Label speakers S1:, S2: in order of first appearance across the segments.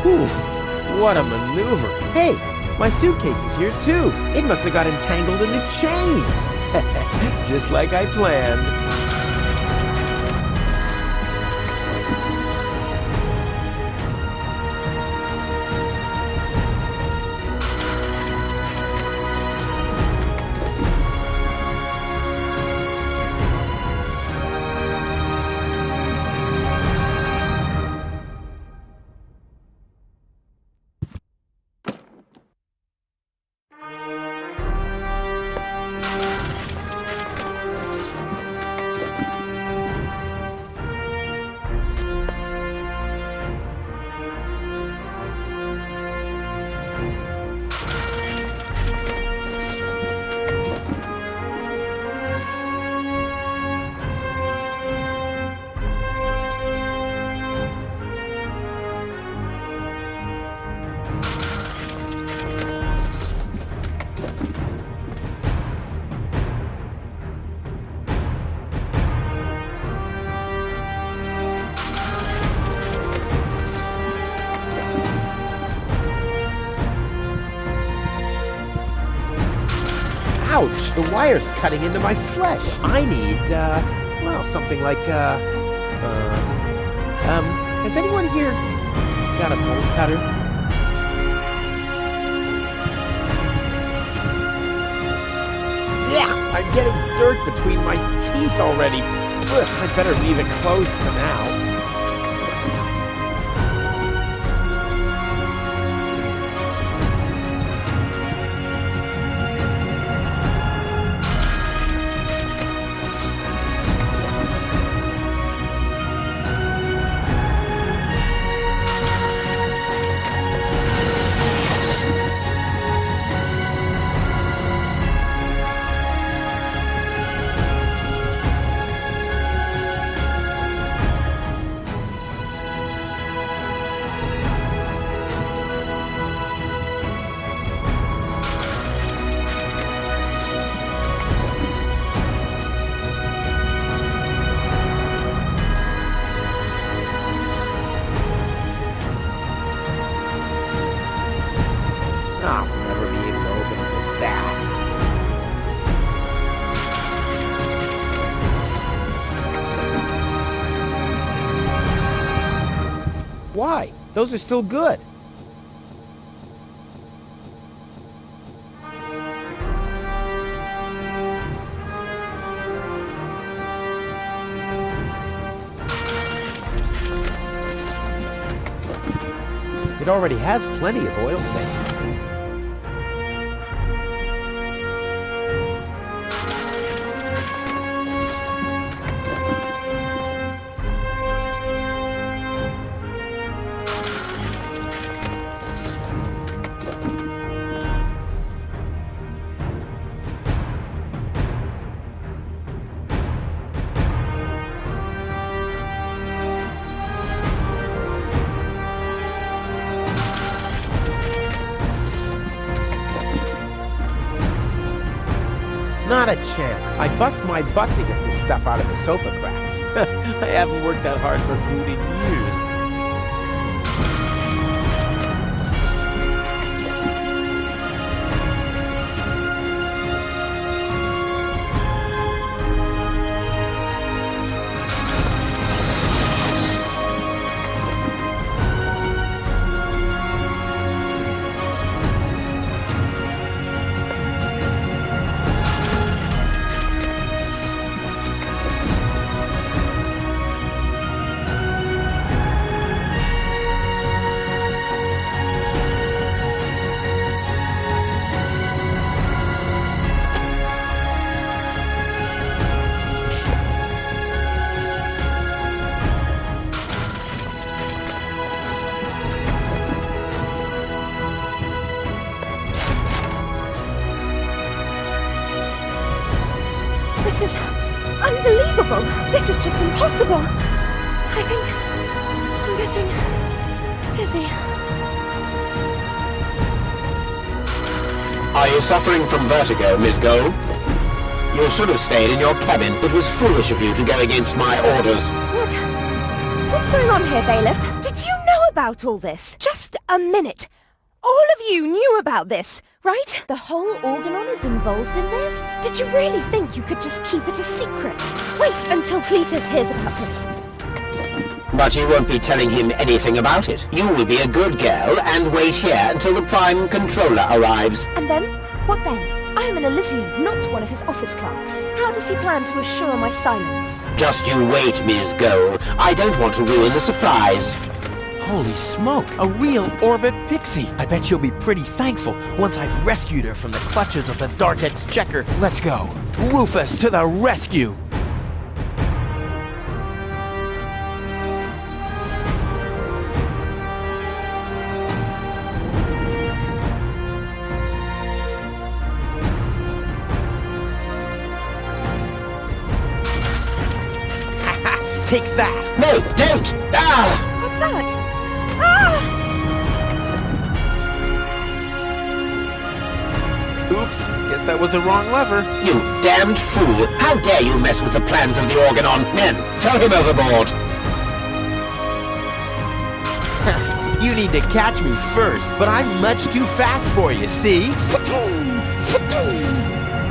S1: Whew, what a maneuver. Hey, my suitcase is here too. It must have got entangled in the chain. Just like I planned. Ouch! The wire's cutting into my flesh. I need, well, something like, has anyone here got a bolt cutter? Yeah, I'm getting dirt between my teeth already. Ugh, I'd better leave it closed for now. I'll never be able to open it with that. Why? Those are still good. It already has plenty of oil stains. Not a chance. I bust my butt to get this stuff out of the sofa cracks. I haven't worked that hard for food in years.
S2: This is unbelievable. This is just impossible. I think I'm getting dizzy.
S3: Are you suffering from vertigo, Miss Gold? You should have stayed in your cabin. It was foolish of you to go against my orders.
S2: What's going on here, Bailiff? Did you know about all this? Just a minute. All of you knew about this, right? The whole Organon is involved in this? Did you really think you could just keep it a secret? Wait until Cletus hears about this.
S3: But you won't be telling him anything about it. You will be a good girl and wait here until the Prime Controller arrives.
S2: And then? What then? I am an Elysian, not one of his office clerks. How does he plan to assure my silence?
S3: Just you wait, Ms. Gold. I don't want to ruin the surprise.
S1: Holy smoke, a real Orbit Pixie. I bet she'll be pretty thankful once I've rescued her from the clutches of the Dark Exchequer. Let's go. Rufus to the rescue. Take that!
S3: No, don't! Ah!
S2: What's that? Ah!
S1: Oops, guess that was the wrong lever.
S3: You damned fool! How dare you mess with the plans of the Organon? Men, throw him overboard!
S1: You need to catch me first, but I'm much too fast for you, see?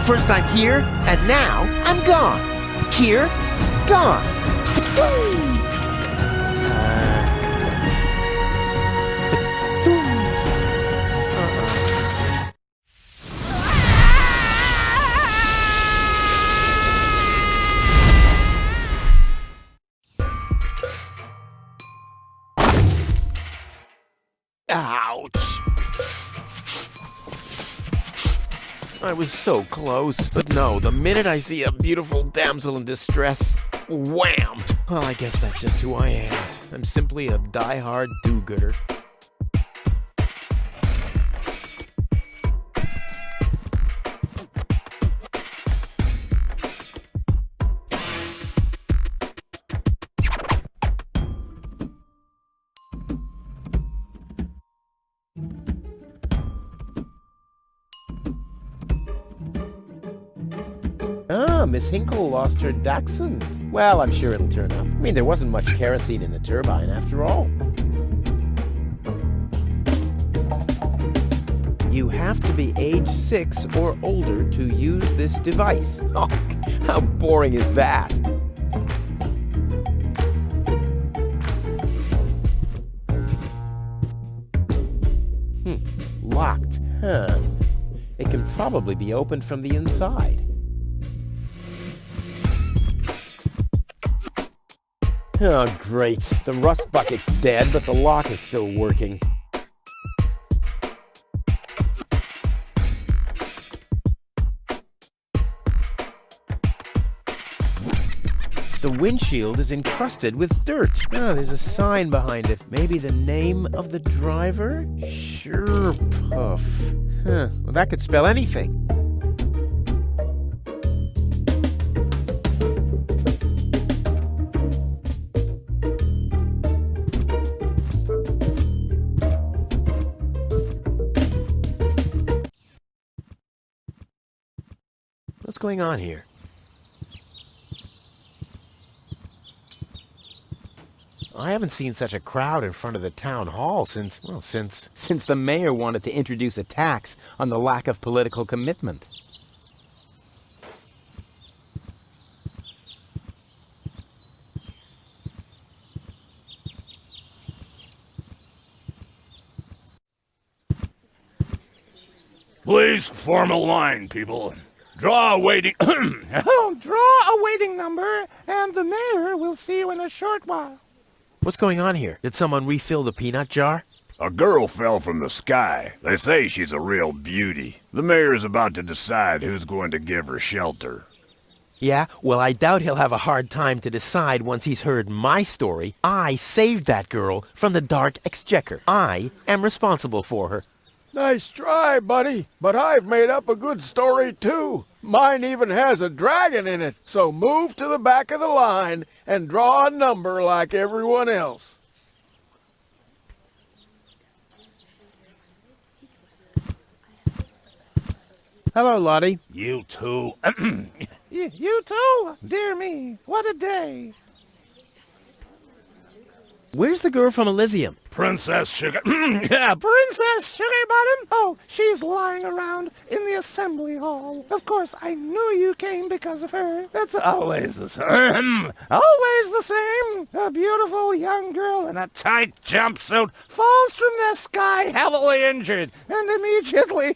S1: First I'm here, and now I'm gone. Here, gone. Ouch! I was so close. But no, the minute I see a beautiful damsel in distress, wham! Well, I guess that's just who I am. I'm simply a die-hard do-gooder. Ah, Miss Hinkle lost her Dachshund. Well, I'm sure it'll turn up. I mean, there wasn't much kerosene in the turbine after all. You have to be age 6 or older to use this device. Oh, how boring is that? Locked, huh? It can probably be opened from the inside. Oh, great. The rust bucket's dead, but the lock is still working. The windshield is encrusted with dirt. Oh, there's a sign behind it. Maybe the name of the driver? Sure, Puff. Huh. Well, that could spell anything. What's going on here? I haven't seen such a crowd in front of the town hall since the mayor wanted to introduce a tax on the lack of political commitment.
S4: Please form a line, people. Draw a waiting...
S5: Draw a waiting number, and the mayor will see you in a short while.
S1: What's going on here? Did someone refill the peanut jar?
S4: A girl fell from the sky. They say she's a real beauty. The mayor is about to decide who's going to give her shelter.
S1: Yeah, well, I doubt he'll have a hard time to decide once he's heard my story. I saved that girl from the Dark Exchequer. I am responsible for her.
S5: Nice try, buddy, but I've made up a good story, too. Mine even has a dragon in it, so move to the back of the line and draw a number like everyone else.
S1: Hello, Lottie.
S4: You too.
S6: You too? Dear me, what a day.
S1: Where's the girl from Elysium?
S4: Princess Sugar.
S6: Yeah, Princess Sugarbottom? Oh, she's lying around in the assembly hall. Of course, I knew you came because of her. That's always the same. Always the same. A beautiful young girl in a tight jumpsuit falls from the sky heavily injured, and immediately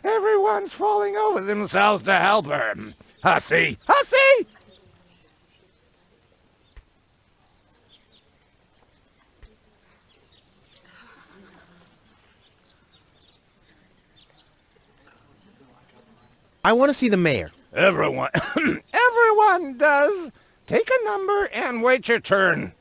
S6: everyone's falling over themselves to help her. Hussy! Hussy!
S1: I want to see the mayor.
S4: Everyone.
S6: Everyone does. Take a number and wait your turn.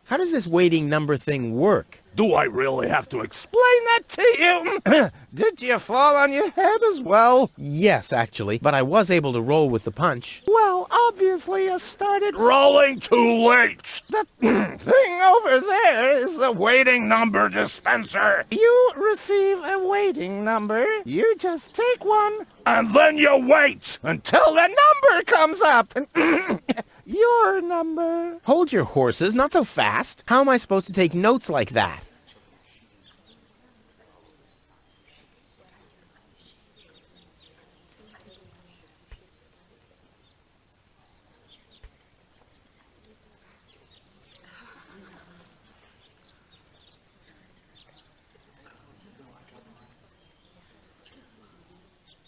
S1: How does this waiting number thing work?
S4: Do I really have to explain?
S6: Explain that to you. Did you fall on your head as well?
S1: Yes, actually, but I was able to roll with the punch.
S6: Well, obviously you started
S4: Rolling too late.
S6: The thing over there is the waiting number dispenser. You receive a waiting number. You just take one
S4: And then you wait.
S6: until the number comes up. Your number.
S1: Hold your horses, not so fast. How am I supposed to take notes like that?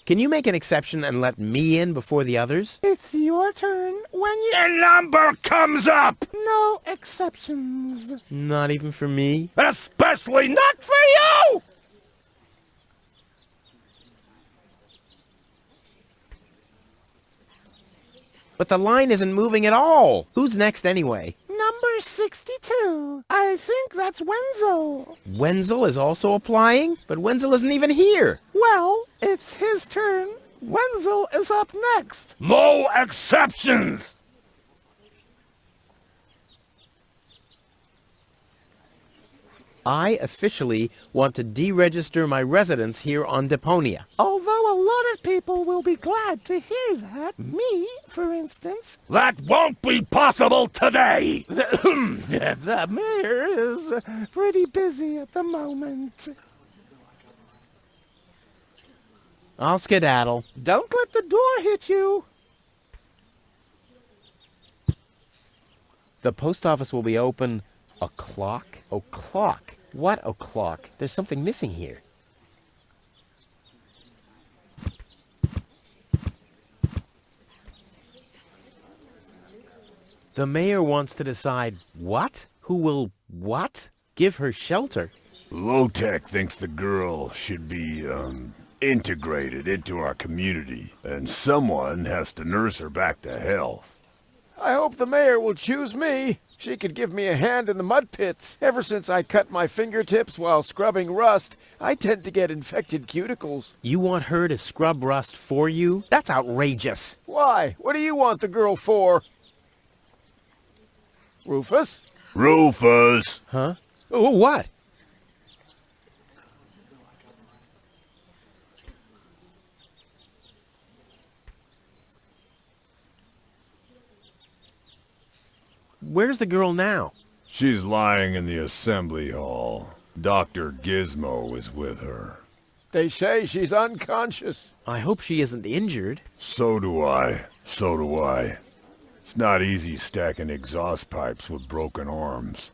S1: Can you make an exception and let me in before the others?
S6: It's your turn when you...
S4: The number comes up.
S6: No exceptions.
S1: Not even for me?
S4: Especially not for you.
S1: But the line isn't moving at all. Who's next anyway?
S6: Number 62. I think that's Wenzel.
S1: Wenzel is also applying? But Wenzel isn't even here.
S6: Well, it's his turn. Wenzel is up next.
S4: No exceptions.
S1: I officially want to deregister my residence here on Deponia.
S6: Although a lot of people will be glad to hear that. Me, for instance.
S4: That won't be possible today.
S6: The mayor is pretty busy at the moment.
S1: I'll skedaddle.
S6: Don't let the door hit you.
S1: The post office will be open o'clock? O'clock? What o'clock? There's something missing here. The mayor wants to decide what? Who will what? Give her shelter?
S4: Low-Tech thinks the girl should be, integrated into our community, and someone has to nurse her back to health.
S5: I hope the mayor will choose me. She could give me a hand in the mud pits. Ever since I cut my fingertips while scrubbing rust, I tend to get infected cuticles.
S1: You want her to scrub rust for you? That's outrageous.
S5: Why? What do you want the girl for? Rufus?
S4: Rufus!
S1: Huh? Oh, what? Where's the girl now?
S4: She's lying in the assembly hall. Dr. Gizmo is with her.
S5: They say she's unconscious.
S1: I hope she isn't injured.
S4: So do I. So do I. It's not easy stacking exhaust pipes with broken arms.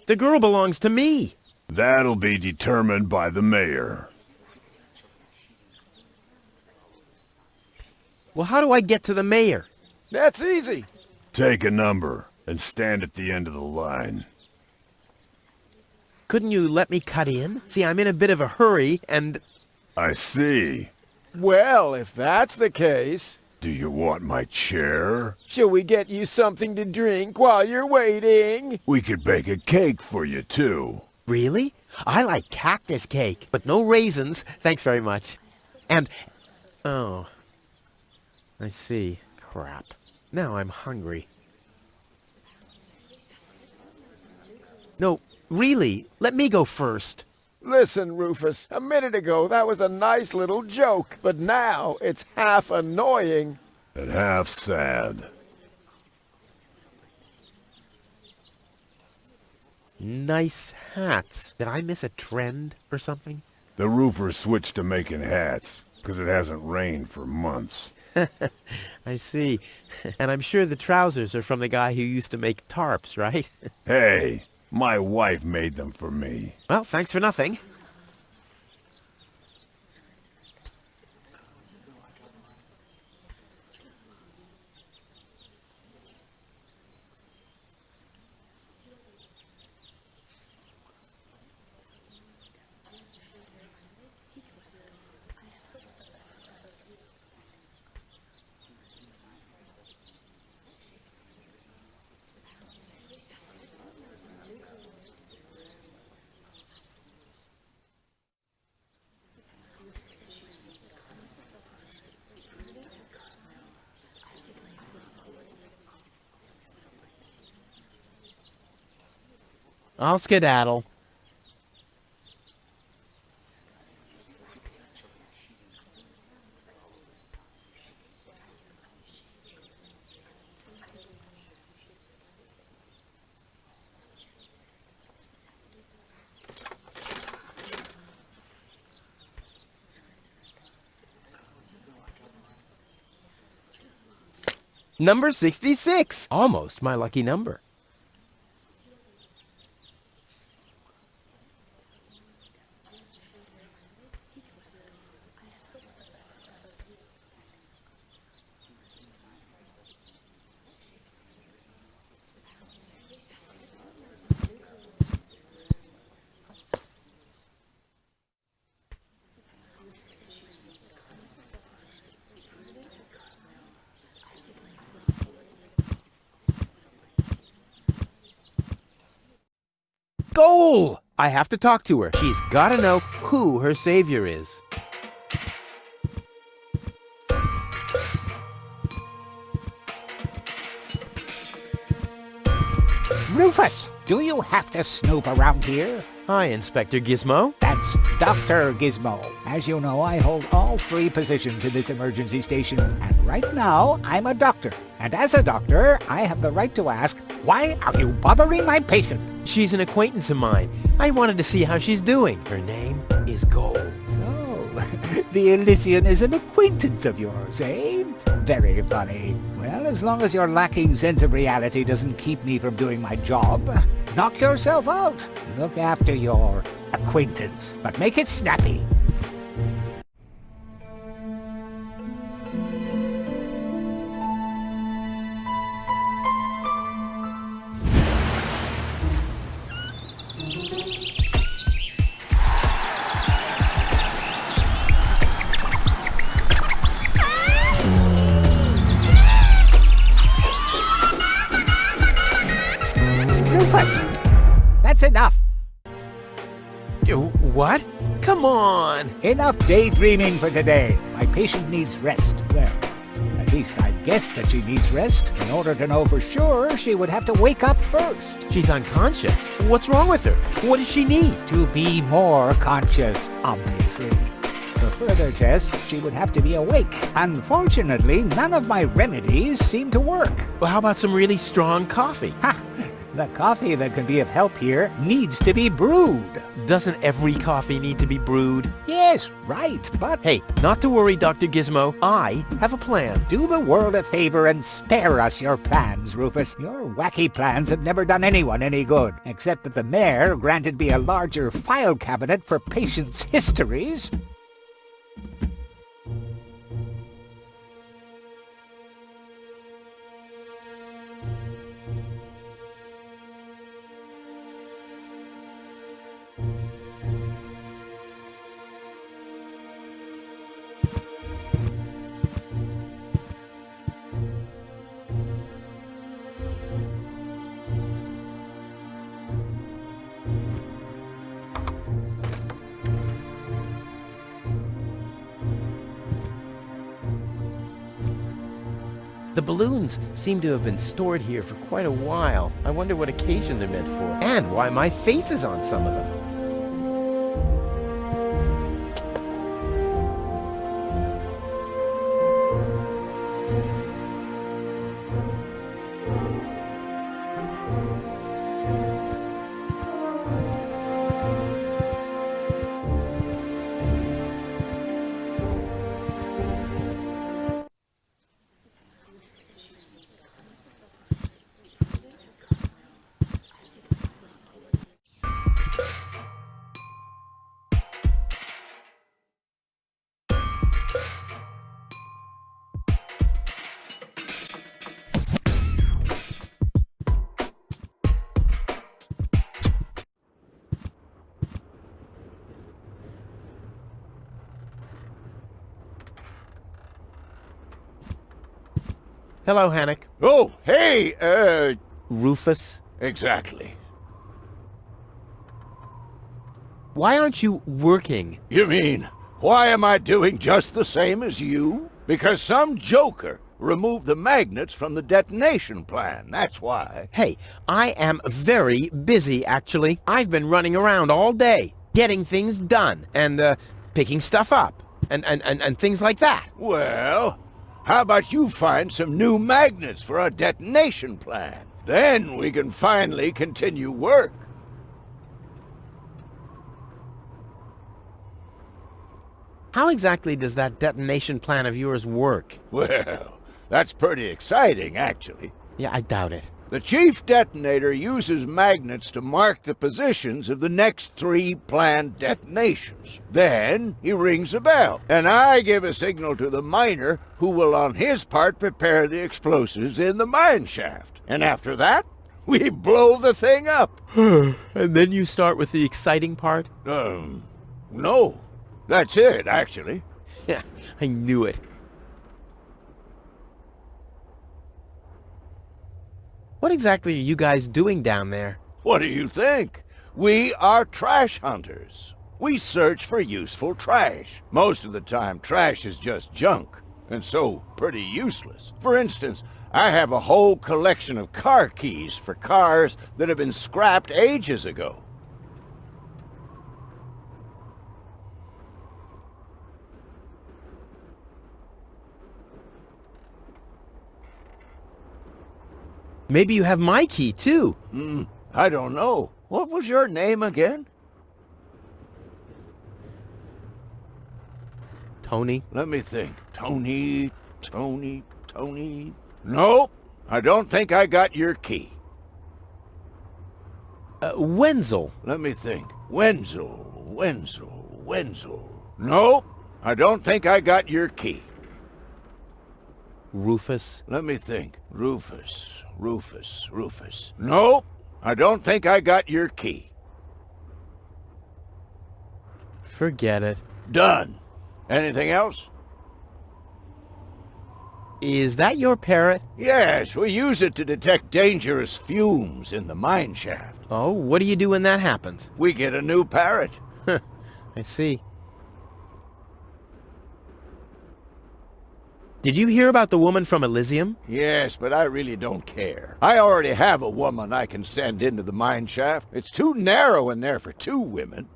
S1: The girl belongs to me.
S4: That'll be determined by the mayor.
S1: Well, how do I get to the mayor?
S5: That's easy.
S4: Take a number and stand at the end of the line.
S1: Couldn't you let me cut in? See, I'm in a bit of a hurry, and...
S4: I see.
S5: Well, if that's the case,
S4: Do you want my chair?
S5: shall we get you something to drink while you're waiting?
S4: We could bake a cake for you, too.
S1: Really? I like cactus cake, but no raisins. Thanks very much. And Oh. I see. Crap. Now I'm hungry. No, really, let me go first.
S5: Listen, Rufus, a minute ago that was a nice little joke, but now it's half annoying.
S4: And half sad.
S1: Nice hats. Did I miss a trend or something?
S4: The roofers switched to making hats, 'cause it hasn't rained for months.
S1: I see. And I'm sure the trousers are from the guy who used to make tarps, right?
S4: Hey, my wife made them for me.
S1: Well, thanks for nothing. I'll skedaddle. Number 66. Almost my lucky number. Goal! I have to talk to her. She's got to know who her savior is.
S7: Rufus, do you have to snoop around here?
S1: Hi, Inspector Gizmo.
S7: That's Dr. Gizmo. As you know, I hold all 3 positions in this emergency station, and right now, I'm a doctor. And as a doctor, I have the right to ask, why are you bothering my patient?
S1: She's an acquaintance of mine. I wanted to see how she's doing. Her name is Gold.
S7: So, the Elysian is an acquaintance of yours, eh? Very funny. Well, as long as your lacking sense of reality doesn't keep me from doing my job, knock yourself out. Look after your acquaintance, but make it snappy. That's enough.
S1: What? Come on!
S7: Enough daydreaming for today. My patient needs rest. Well, at least I guessed that she needs rest. In order to know for sure, she would have to wake up first.
S1: She's unconscious. What's wrong with her? What does she need?
S7: To be more conscious, obviously. For further tests, she would have to be awake. Unfortunately, none of my remedies seem to work.
S1: Well, how about some really strong coffee?
S7: Ha! The coffee that can be of help here needs to be brewed.
S1: Doesn't every coffee need to be brewed?
S7: Yes, right, but...
S1: Hey, not to worry, Dr. Gizmo. I have a plan.
S7: Do the world a favor and spare us your plans, Rufus. Your wacky plans have never done anyone any good, except that the mayor granted me a larger file cabinet for patients' histories.
S1: The balloons seem to have been stored here for quite a while. I wonder what occasion they're meant for, and why my face is on some of them. Hello, Hannock.
S5: Oh, hey,
S1: Rufus.
S5: exactly.
S1: Why aren't you working?
S5: You mean, why am I doing just the same as you? Because some joker removed the magnets from the detonation plan, that's why.
S1: Hey, I am very busy, actually. I've been running around all day, getting things done, and, picking stuff up, and things like that.
S5: Well, how about you find some new magnets for our detonation plan? Then we can finally continue work.
S1: How exactly does that detonation plan of yours work?
S5: Well, that's pretty exciting, actually.
S1: Yeah, I doubt it.
S5: The chief detonator uses magnets to mark the positions of the next 3 planned detonations. Then he rings a bell, and I give a signal to the miner, who will on his part prepare the explosives in the mine shaft. And after that, we blow the thing up.
S1: And then you start with the exciting part?
S5: No. That's it, actually.
S1: Yeah, I knew it. What exactly are you guys doing down there?
S5: What do you think? We are trash hunters. We search for useful trash. Most of the time, trash is just junk, and so pretty useless. For instance, I have a whole collection of car keys for cars that have been scrapped ages ago.
S1: Maybe you have my key, too.
S5: I don't know. What was your name again?
S1: Tony?
S5: Let me think. Tony. Nope. I don't think I got your key.
S1: Wenzel.
S5: Let me think. Wenzel. Nope. I don't think I got your key.
S1: Rufus.
S5: Let me think. Rufus. Nope. I don't think I got your key.
S1: Forget it.
S5: Done. Anything else?
S1: Is that your parrot?
S5: Yes, we use it to detect dangerous fumes in the mine shaft.
S1: Oh, what do you do when that happens?
S5: We get a new parrot.
S1: I see. Did you hear about the woman from Elysium?
S5: Yes, but I really don't care. I already have a woman I can send into the mine shaft. It's too narrow in there for 2 women.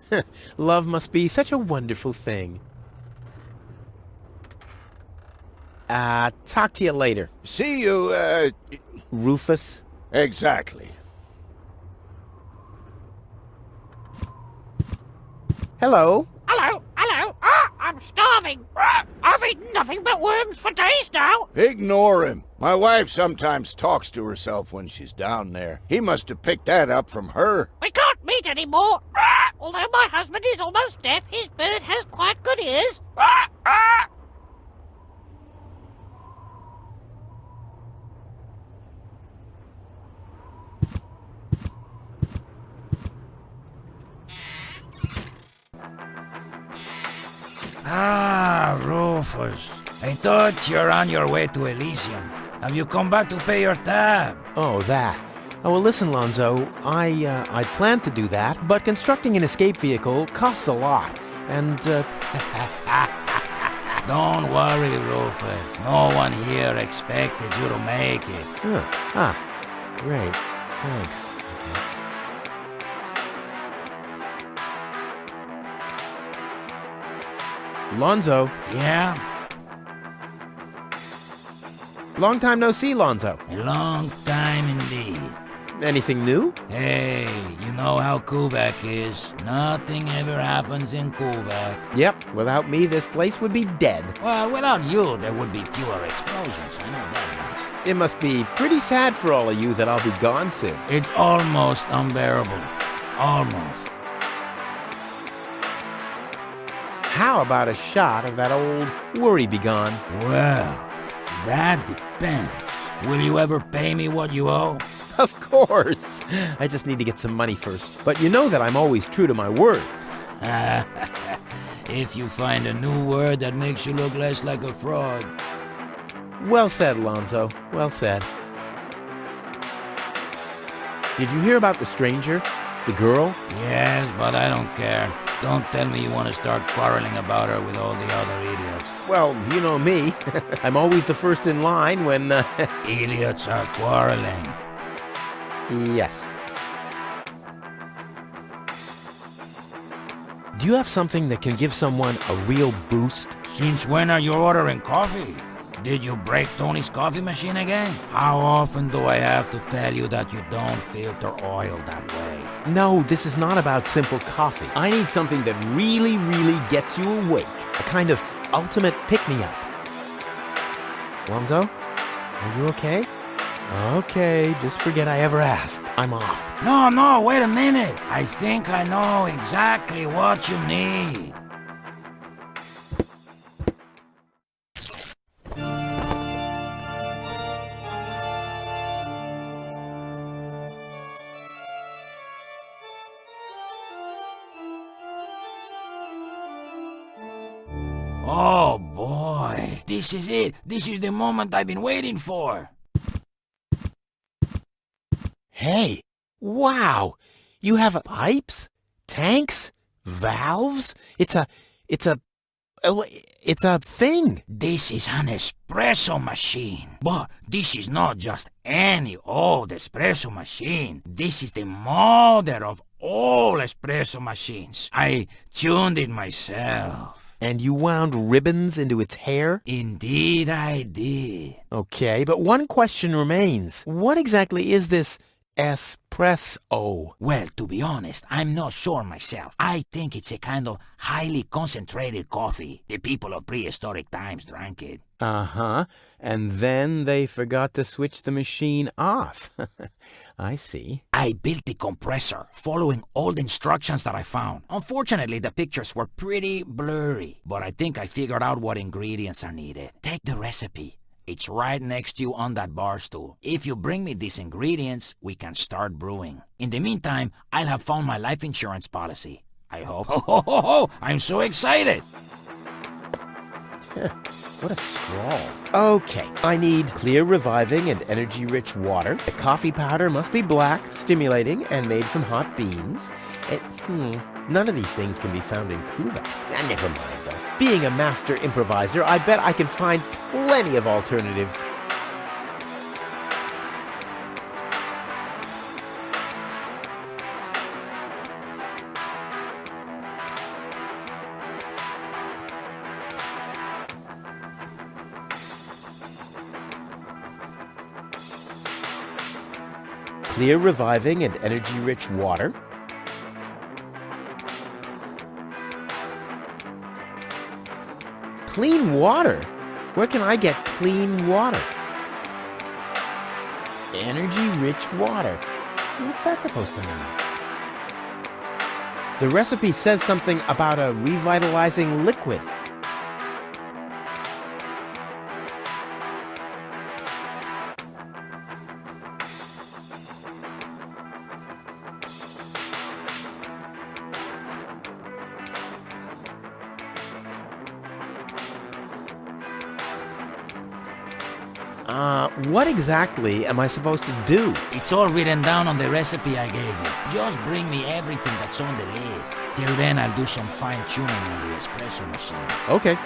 S1: Love must be such a wonderful thing. Talk to you later.
S5: See you,
S1: Rufus?
S5: Exactly.
S1: Hello?
S8: Hello. I'm starving. I've eaten nothing but worms for days now.
S5: Ignore him. My wife sometimes talks to herself when she's down there. He must have picked that up from her.
S8: We can't meet anymore. Although my husband is almost deaf, his bird has quite good ears.
S9: Ah, Rufus. I thought you're on your way to Elysium. Have you come back to pay your tab?
S1: Oh, that. Oh, well, listen, Lonzo. I planned to do that, but constructing an escape vehicle costs a lot. And,
S9: Don't worry, Rufus. No one here expected you to make it.
S1: Great. Thanks, I guess. Lonzo.
S9: Yeah?
S1: Long time no see, Lonzo.
S9: A long time indeed.
S1: Anything new?
S9: Hey, you know how Kuvak is. Nothing ever happens in Kuvak.
S1: Yep, without me, this place would be dead.
S9: Well, without you, there would be fewer explosions. I know that much.
S1: It must be pretty sad for all of you that I'll be gone soon.
S9: It's almost unbearable. Almost.
S1: How about a shot of that old worry begone?
S9: Well, that depends. Will you ever pay me what you owe?
S1: Of course. I just need to get some money first. But you know that I'm always true to my word.
S9: If you find a new word that makes you look less like a fraud.
S1: Well said, Lonzo. Well said. Did you hear about the stranger? The girl?
S9: Yes, but I don't care. Don't tell me you want to start quarreling about her with all the other idiots.
S1: Well, you know me. I'm always the first in line when...
S9: Idiots are quarreling.
S1: Yes. Do you have something that can give someone a real boost?
S9: Since when are you ordering coffee? Did you break Tony's coffee machine again? How often do I have to tell you that you don't filter oil that way?
S1: No, this is not about simple coffee. I need something that really, really gets you awake. A kind of ultimate pick-me-up. Lonzo, are you okay? Okay, just forget I ever asked. I'm off.
S9: No, wait a minute. I think I know exactly what you need. Oh boy, this is it. This is the moment I've been waiting for.
S1: Hey, wow! You have pipes, tanks, valves. It's a thing.
S9: This is an espresso machine. But this is not just any old espresso machine. This is the mother of all espresso machines. I tuned it myself.
S1: And you wound ribbons into its hair?
S9: Indeed I did.
S1: Okay, but one question remains. What exactly is this espresso?
S9: Well, to be honest, I'm not sure myself. I think it's a kind of highly concentrated coffee. The people of prehistoric times drank it.
S1: Uh-huh. And then they forgot to switch the machine off. I see.
S9: I built the compressor, following all the instructions that I found. Unfortunately, the pictures were pretty blurry, but I think I figured out what ingredients are needed. Take the recipe. It's right next to you on that bar stool. If you bring me these ingredients, we can start brewing. In the meantime, I'll have found my life insurance policy. I hope. Oh, I'm so excited!
S1: What a scrawl. Okay, I need clear, reviving, and energy-rich water. The coffee powder must be black, stimulating, and made from hot beans. None of these things can be found in Kuvak. Never mind, though. Being a master improviser, I bet I can find plenty of alternatives. Clear, reviving, and energy-rich water. Clean water? Where can I get clean water? Energy-rich water. What's that supposed to mean? The recipe says something about a revitalizing liquid. What exactly am I supposed to do?
S9: It's all written down on the recipe I gave you. Just bring me everything that's on the list. Till then, I'll do some fine-tuning on the espresso machine.
S1: Okay.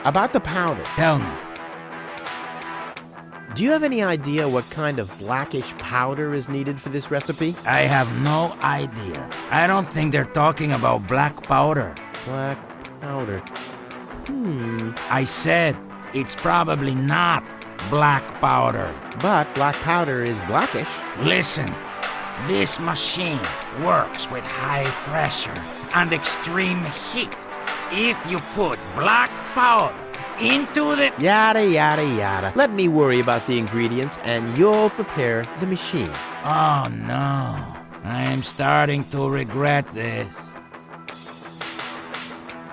S1: About the powder.
S9: Tell me.
S1: Do you have any idea what kind of blackish powder is needed for this recipe?
S9: I have no idea. I don't think they're talking about black powder.
S1: Black powder.
S9: I said it's probably not black powder.
S1: But black powder is blackish.
S9: Listen, this machine works with high pressure and extreme heat. If you put black powder into the...
S1: Yada, yada, yada. Let me worry about the ingredients and you'll prepare the machine.
S9: Oh no, I am starting to regret this.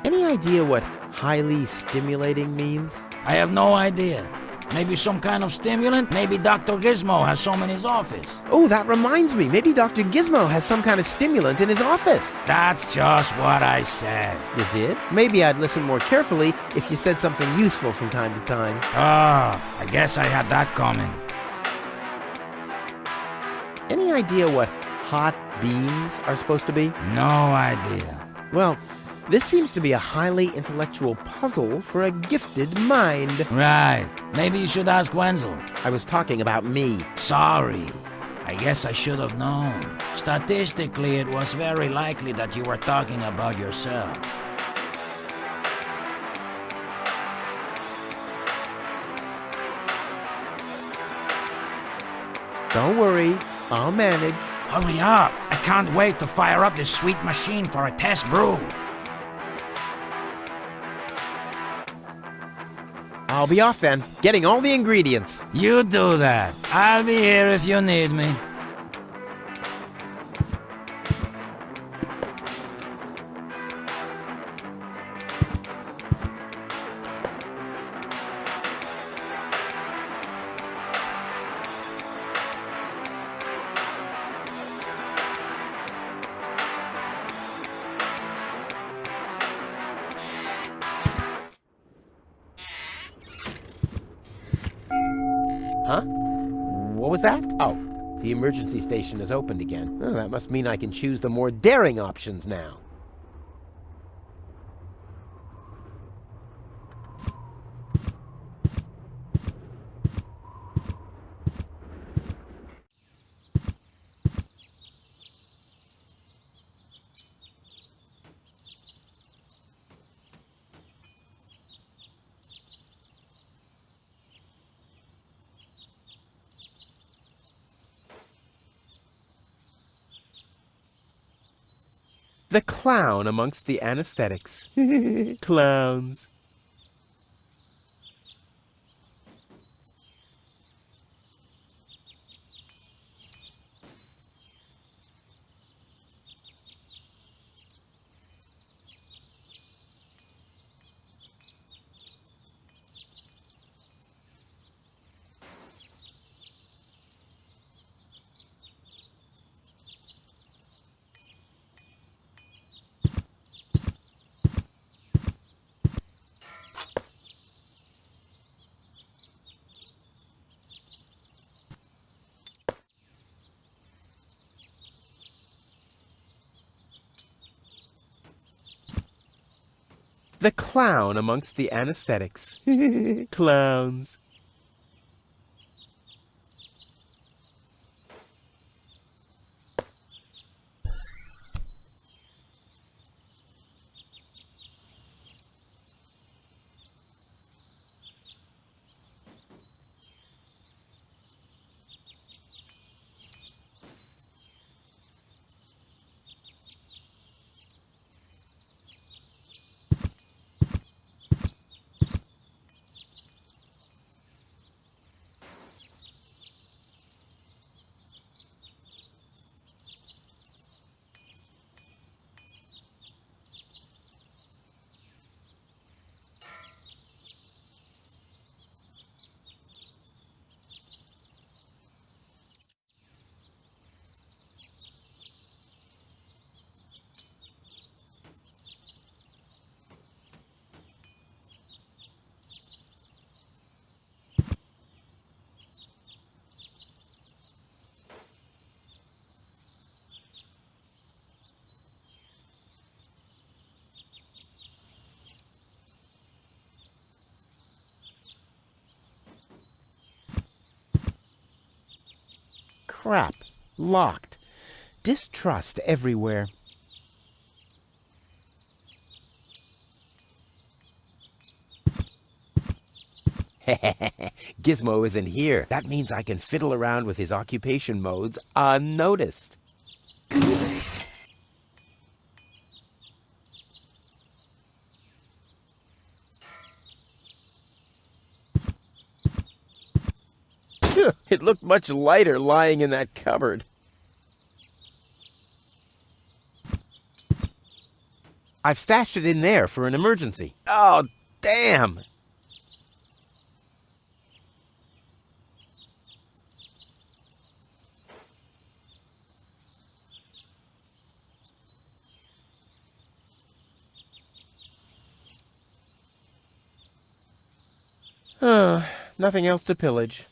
S1: Any idea what highly stimulating means?
S9: I have no idea. Maybe some kind of stimulant? Maybe Dr. Gizmo has some in his office.
S1: Oh, that reminds me. Maybe Dr. Gizmo has some kind of stimulant in his office.
S9: That's just what I said.
S1: You did? Maybe I'd listen more carefully if you said something useful from time to time.
S9: Ah, I guess I had that coming.
S1: Any idea what hot beans are supposed to be?
S9: No idea.
S1: Well, this seems to be a highly intellectual puzzle for a gifted mind.
S9: Right. Maybe you should ask Wenzel.
S1: I was talking about me.
S9: Sorry. I guess I should have known. Statistically, it was very likely that you were talking about yourself.
S1: Don't worry, I'll manage.
S9: Hurry up! I can't wait to fire up this sweet machine for a test brew.
S1: I'll be off then, getting all the ingredients.
S9: You do that. I'll be here if you need me.
S1: Huh? What was that? Oh, the emergency station is opened again. Oh, that must mean I can choose the more daring options now. The clown amongst the anesthetics. Clowns. The clown amongst the anesthetics. Clowns. Crap. Locked. Distrust everywhere. Gizmo isn't here. That means I can fiddle around with his occupation modes unnoticed. It looked much lighter lying in that cupboard. I've stashed it in there for an emergency. Oh, damn! Nothing else to pillage.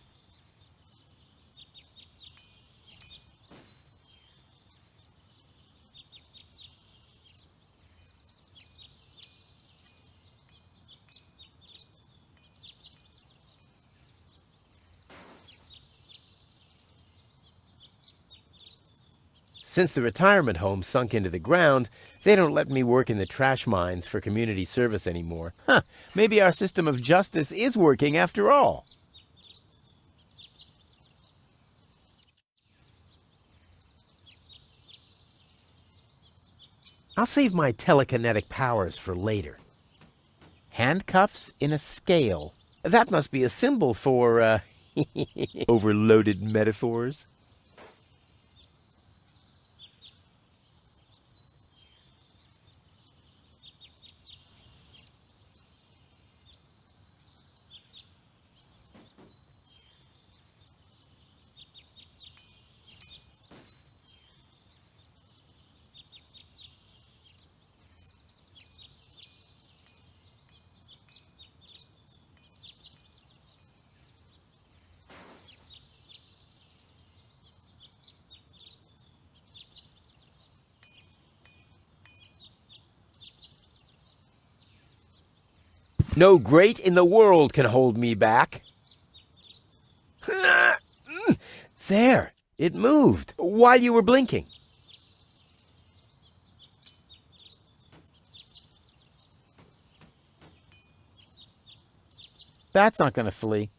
S1: Since the retirement home sunk into the ground, they don't let me work in the trash mines for community service anymore. Maybe our system of justice is working after all. I'll save my telekinetic powers for later. Handcuffs in a scale. That must be a symbol for, overloaded metaphors. No grate in the world can hold me back. There, it moved while you were blinking. That's not going to flee.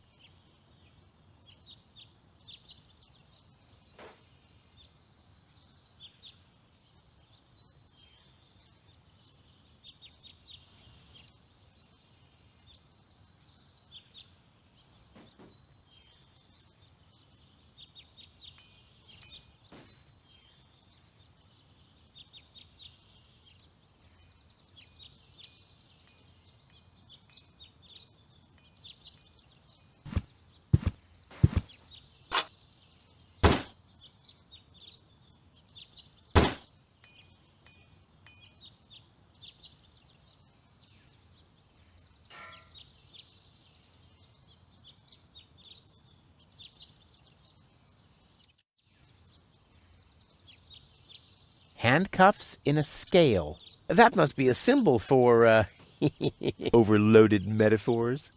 S1: Handcuffs in a scale. That must be a symbol for, overloaded metaphors.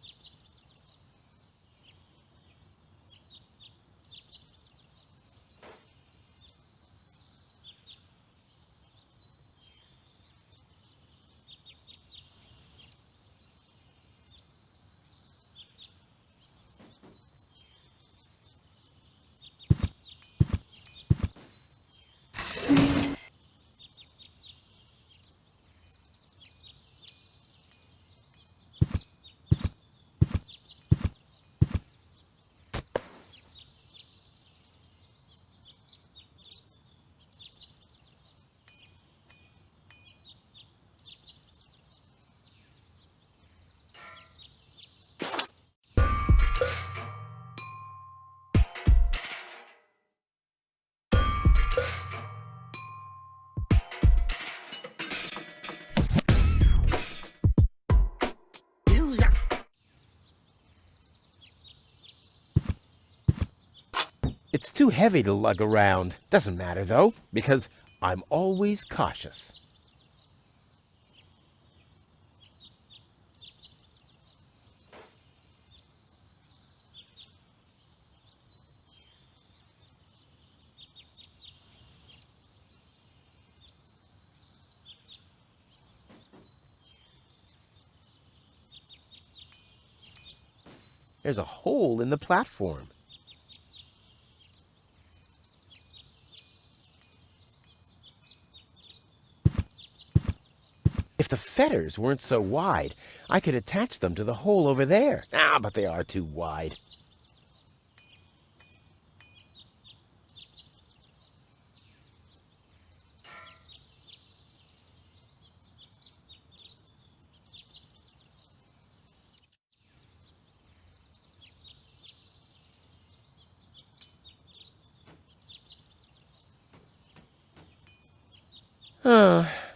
S1: It's too heavy to lug around. Doesn't matter, though, because I'm always cautious. There's a hole in the platform. If the fetters weren't so wide, I could attach them to the hole over there. Ah, but they are too wide.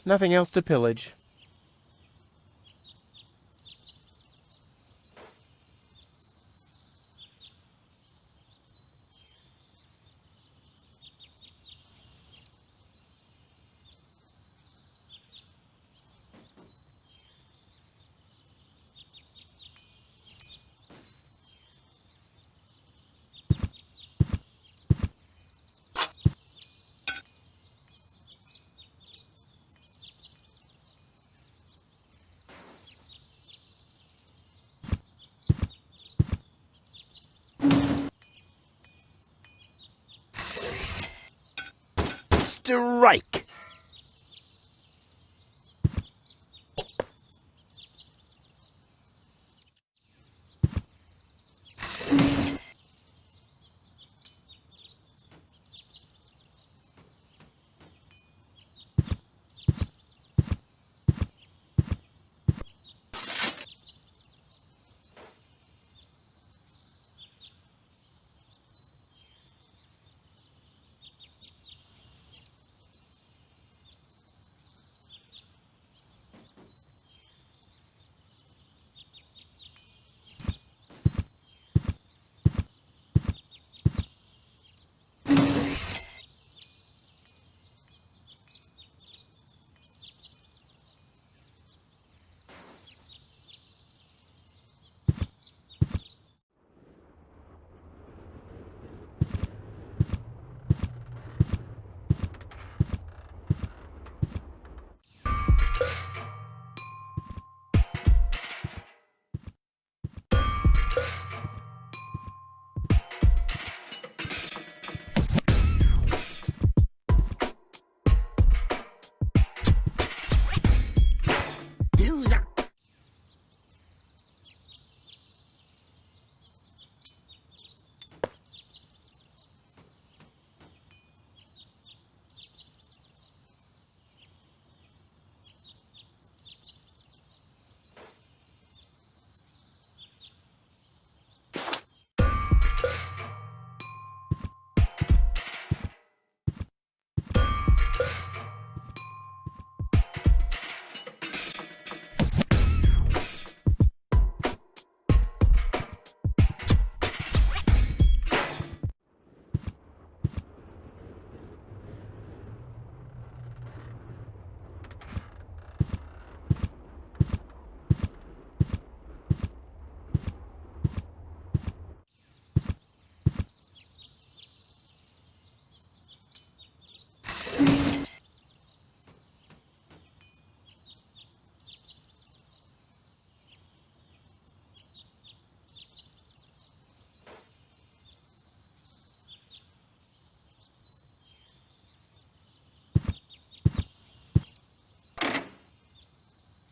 S1: Nothing else to pillage. Strike!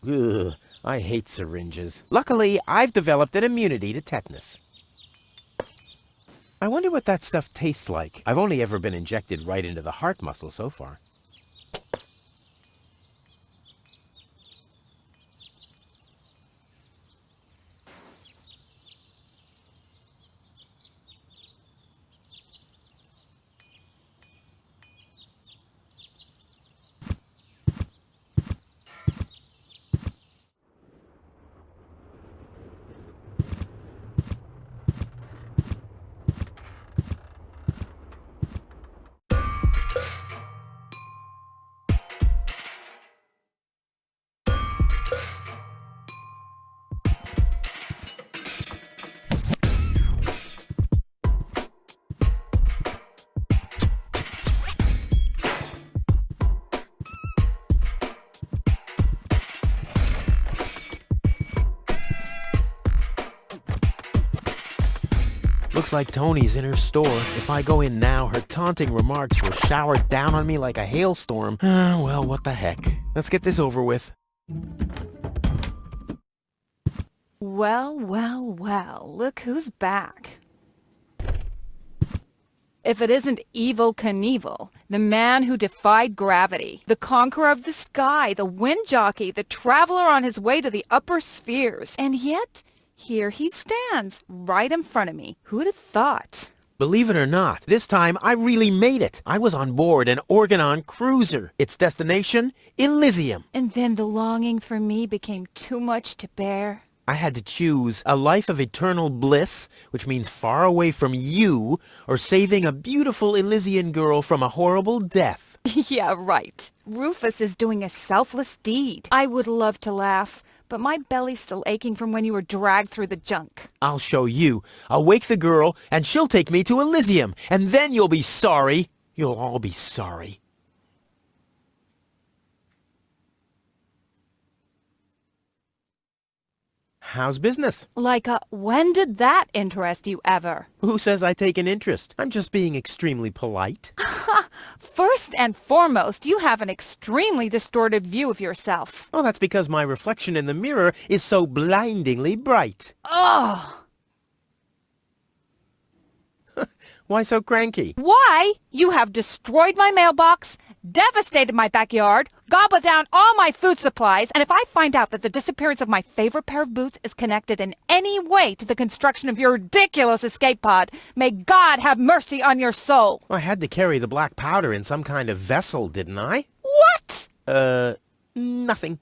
S1: Ugh, I hate syringes. Luckily, I've developed an immunity to tetanus. I wonder what that stuff tastes like. I've only ever been injected right into the heart muscle so far. Looks like Tony's in her store. If I go in now, her taunting remarks will shower down on me like a hailstorm. Well, what the heck. Let's get this over with.
S2: Well, well, well, look who's back. If it isn't Evel Knievel, the man who defied gravity, the conqueror of the sky, the wind jockey, the traveler on his way to the upper spheres. And yet, here he stands, right in front of me. Who'd have thought?
S1: Believe it or not, this time I really made it. I was on board an Organon cruiser. Its destination, Elysium.
S2: And then the longing for me became too much to bear.
S1: I had to choose a life of eternal bliss, which means far away from you, or saving a beautiful Elysian girl from a horrible death.
S2: Yeah, right. Rufus is doing a selfless deed. I would love to laugh, but my belly's still aching from when you were dragged through the junk.
S1: I'll show you. I'll wake the girl, and she'll take me to Elysium, and then you'll be sorry. You'll all be sorry. How's business?
S2: Like, when did that interest you ever?
S1: Who says I take an interest? I'm just being extremely polite.
S2: First and foremost, you have an extremely distorted view of yourself.
S1: Oh, that's because my reflection in the mirror is so blindingly bright.
S2: Ugh!
S1: Why so cranky?
S2: Why? You have destroyed my mailbox, devastated my backyard, gobbled down all my food supplies, and if I find out that the disappearance of my favorite pair of boots is connected in any way to the construction of your ridiculous escape pod, may God have mercy on your soul.
S1: I had to carry the black powder in some kind of vessel, didn't I?
S2: What?
S1: Nothing.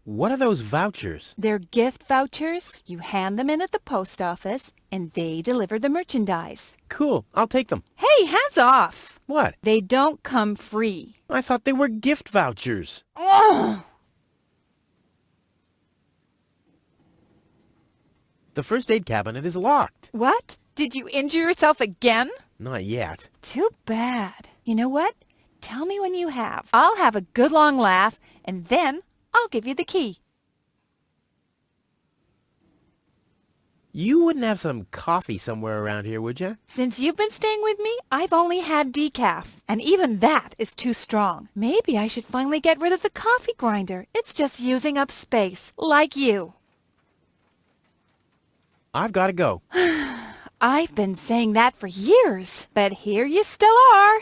S1: What are those vouchers?
S2: They're gift vouchers. You hand them in at the post office, and they deliver the merchandise.
S1: Cool. I'll take them.
S2: Hey, hands off!
S1: What?
S2: They don't come free.
S1: I thought they were gift vouchers.
S2: Ugh!
S1: The first aid cabinet is locked.
S2: What? Did you injure yourself again?
S1: Not yet.
S2: Too bad. You know what? Tell me when you have. I'll have a good long laugh, and then I'll give you the key.
S1: You wouldn't have some coffee somewhere around here, would you?
S2: Since you've been staying with me, I've only had decaf, and even that is too strong. Maybe I should finally get rid of the coffee grinder. It's just using up space, like you.
S1: I've got to go.
S2: I've been saying that for years, but here you still are.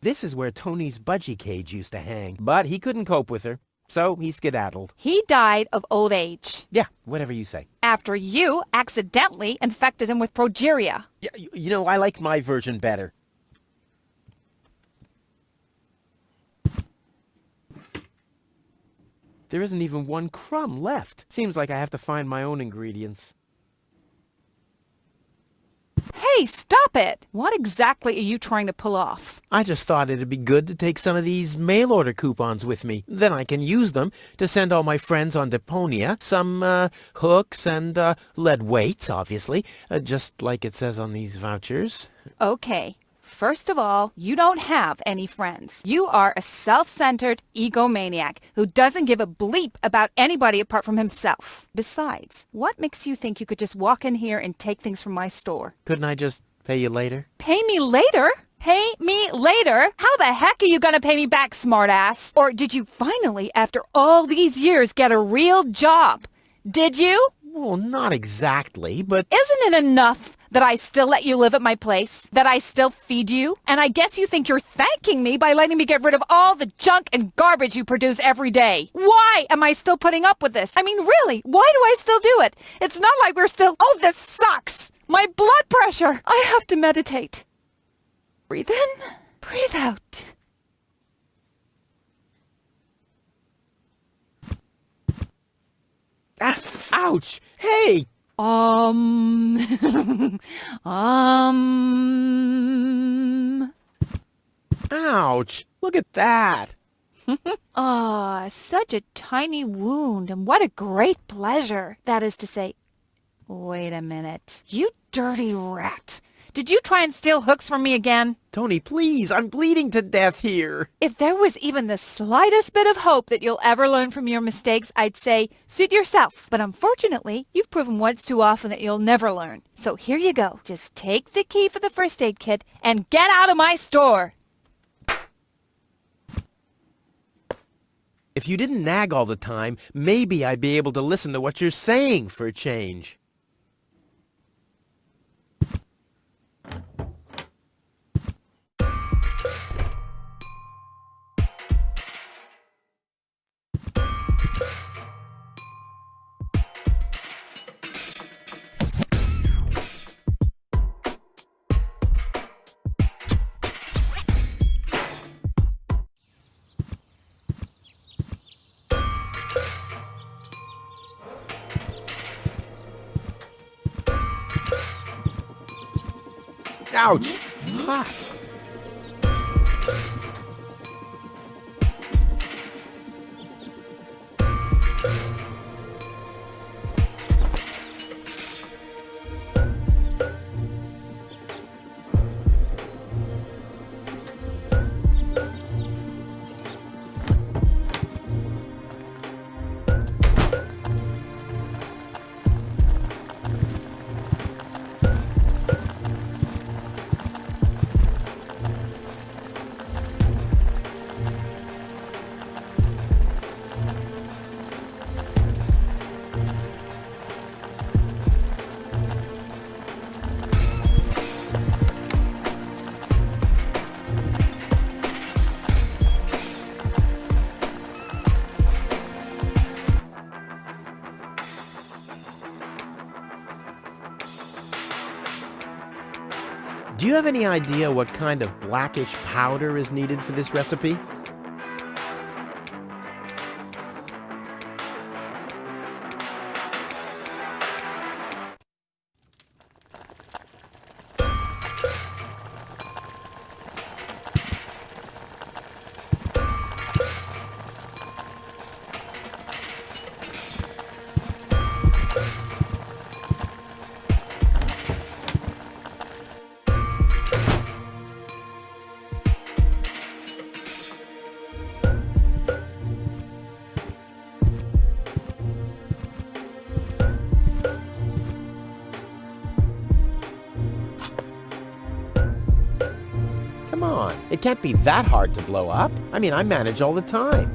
S1: This is where Tony's budgie cage used to hang, but he couldn't cope with her, so he skedaddled.
S2: He died of old age.
S1: Yeah, whatever you say.
S2: After you accidentally infected him with progeria.
S1: Yeah, you know, I like my version better. There isn't even one crumb left. Seems like I have to find my own ingredients.
S2: Hey, stop it! What exactly are you trying to pull off?
S1: I just thought it'd be good to take some of these mail order coupons with me. Then I can use them to send all my friends on Deponia some hooks and lead weights, obviously, just like it says on these vouchers.
S2: Okay. First of all, you don't have any friends. You are a self-centered egomaniac who doesn't give a bleep about anybody apart from himself. Besides, what makes you think you could just walk in here and take things from my store?
S1: Couldn't I just pay you later?
S2: Pay me later? Pay me later? How the heck are you gonna pay me back, smartass? Or did you finally, after all these years, get a real job? Did you?
S1: Well, not exactly, but...
S2: Isn't it enough that I still let you live at my place? That I still feed you? And I guess you think you're thanking me by letting me get rid of all the junk and garbage you produce every day. Why am I still putting up with this? I mean, really, why do I still do it? It's not like we're still... Oh, this sucks! My blood pressure! I have to meditate. Breathe in, breathe out.
S1: Ah, ouch! Hey! Ouch! Look at that!
S2: Ah, such a tiny wound, and what a great pleasure. That is to say,
S10: Wait a minute. You dirty rat. Did you try and steal hooks from me again?
S1: Tony, please, I'm bleeding to death here.
S10: If there was even the slightest bit of hope that you'll ever learn from your mistakes, I'd say, suit yourself. But unfortunately, you've proven once too often that you'll never learn. So here you go. Just take the key for the first aid kit and get out of my store.
S1: If you didn't nag all the time, maybe I'd be able to listen to what you're saying for a change. Ouch! Hot! Do you have any idea what kind of blackish powder is needed for this recipe? Come on, it can't be that hard to blow up. I mean, I manage all the time.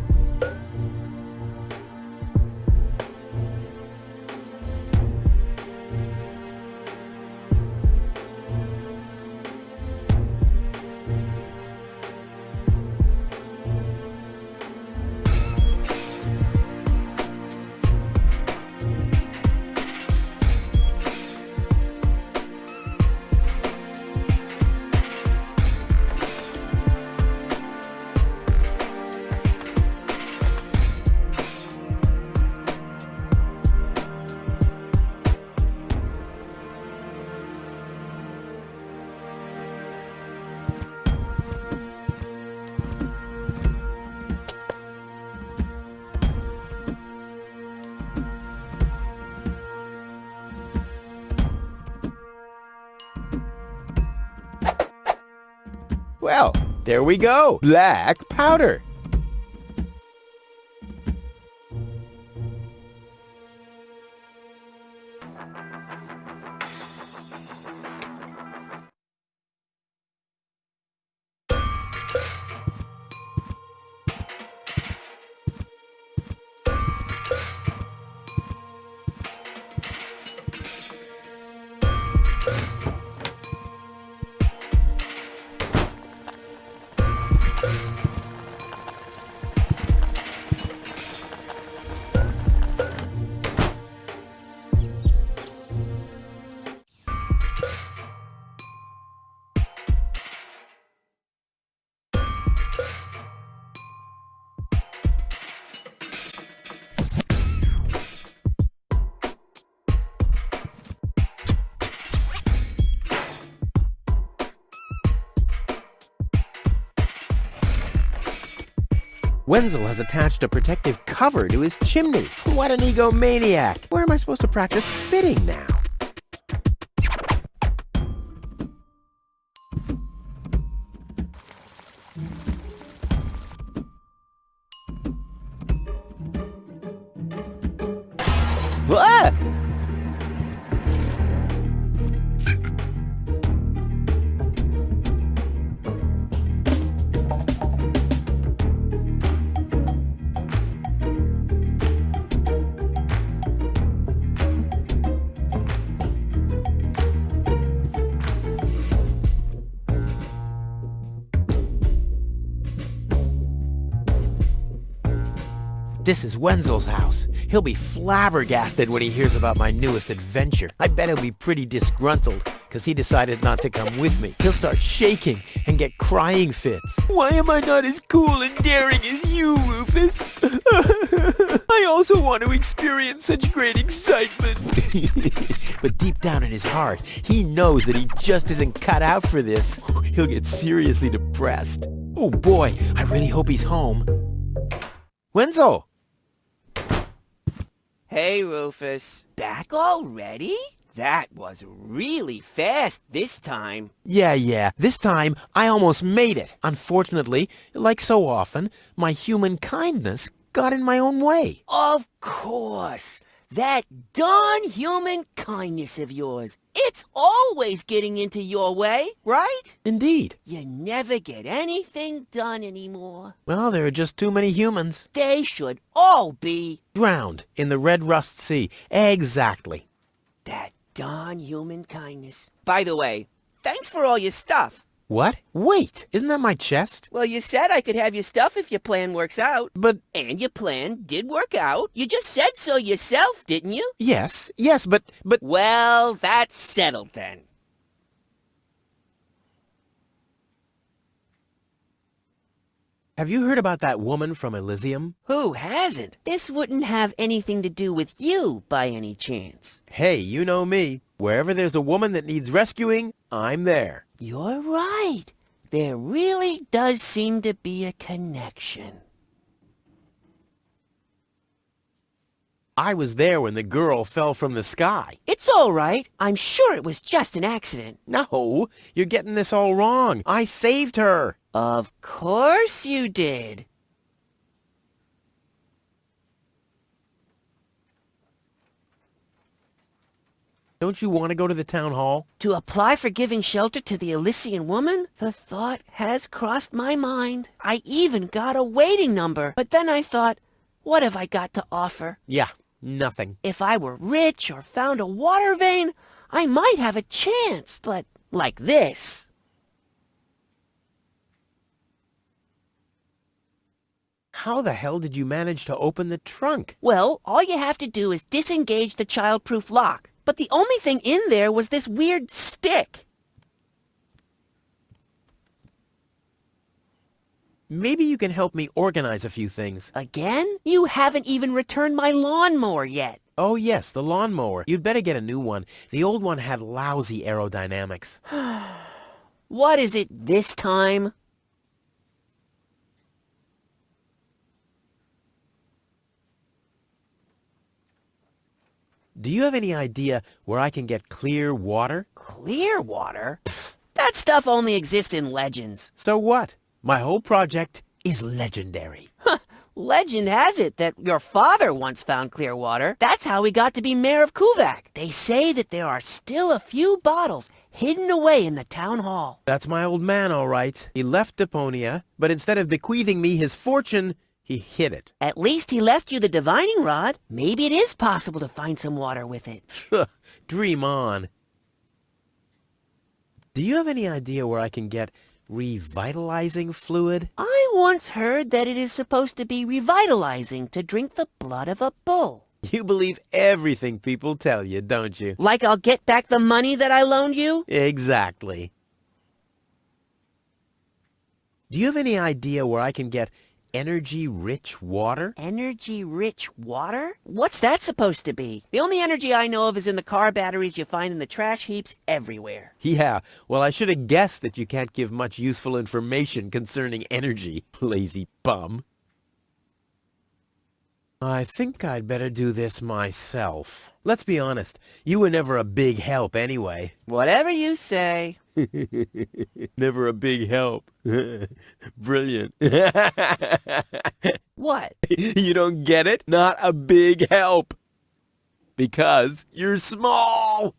S1: Well, there we go. Black powder. Wenzel has attached a protective cover to his chimney. What an egomaniac! Where am I supposed to practice spitting now? Ah! This is Wenzel's house. He'll be flabbergasted when he hears about my newest adventure. I bet he'll be pretty disgruntled, because he decided not to come with me. He'll start shaking and get crying fits. Why am I not as cool and daring as you, Rufus? I also want to experience such great excitement. But deep down in his heart, he knows that he just isn't cut out for this. He'll get seriously depressed. Oh boy, I really hope he's home. Wenzel!
S11: Hey, Rufus. Back already? That was really fast this time.
S1: Yeah. This time, I almost made it. Unfortunately, like so often, my human kindness got in my own way.
S11: Of course. That darn human kindness of yours. It's always getting into your way, right?
S1: Indeed.
S11: You never get anything done anymore.
S1: Well, there are just too many humans.
S11: They should all be
S1: drowned in the Red Rust Sea. Exactly.
S11: that darn human kindness. By the way, thanks for all your stuff.
S1: What? Wait, isn't that my chest?
S11: Well, you said I could have your stuff if your plan works out.
S1: But...
S11: And your plan did work out. You just said so yourself, didn't you?
S1: Yes, but...
S11: Well, that's settled then.
S1: Have you heard about that woman from Elysium?
S11: Who hasn't? This wouldn't have anything to do with you, by any chance.
S1: Hey, you know me. Wherever there's a woman that needs rescuing, I'm there.
S11: You're right. There really does seem to be a connection.
S1: I was there when the girl fell from the sky.
S11: It's all right. I'm sure it was just an accident.
S1: No, you're getting this all wrong. I saved her.
S11: Of course you did.
S1: Don't you want to go to the town hall?
S11: To apply for giving shelter to the Elysian woman? The thought has crossed my mind. I even got a waiting number. But then I thought, what have I got to offer?
S1: Yeah, nothing.
S11: If I were rich or found a water vein, I might have a chance. But like this...
S1: How the hell did you manage to open the trunk?
S11: Well, all you have to do is disengage the child-proof lock. But the only thing in there was this weird stick.
S1: Maybe you can help me organize a few things.
S11: Again? You haven't even returned my lawnmower yet.
S1: Oh yes, the lawnmower. You'd better get a new one. The old one had lousy aerodynamics.
S11: What is it this time?
S1: Do you have any idea where I can get clear water?
S11: Clear water? That stuff only exists in legends.
S1: So what? My whole project is legendary.
S11: Legend has it that your father once found clear water. That's how he got to be mayor of Kuvak. They say that there are still a few bottles hidden away in the town hall.
S1: That's my old man, all right. He left Deponia, but instead of bequeathing me his fortune, he hid it.
S11: At least he left you the divining rod. Maybe it is possible to find some water with it.
S1: Dream on. Do you have any idea where I can get revitalizing fluid?
S11: I once heard that it is supposed to be revitalizing to drink the blood of a bull.
S1: You believe everything people tell you, don't you?
S11: Like I'll get back the money that I loaned you?
S1: Exactly. Do you have any idea where I can get energy-rich water?
S11: Energy-rich water? What's that supposed to be? The only energy I know of is in the car batteries you find in the trash heaps everywhere.
S1: Yeah, well, I should have guessed that you can't give much useful information concerning energy, lazy bum. I think I'd better do this myself. Let's be honest, you were never a big help anyway.
S11: Whatever you say.
S1: Never a big help. Brilliant.
S11: What?
S1: You don't get it? Not a big help. Because you're small.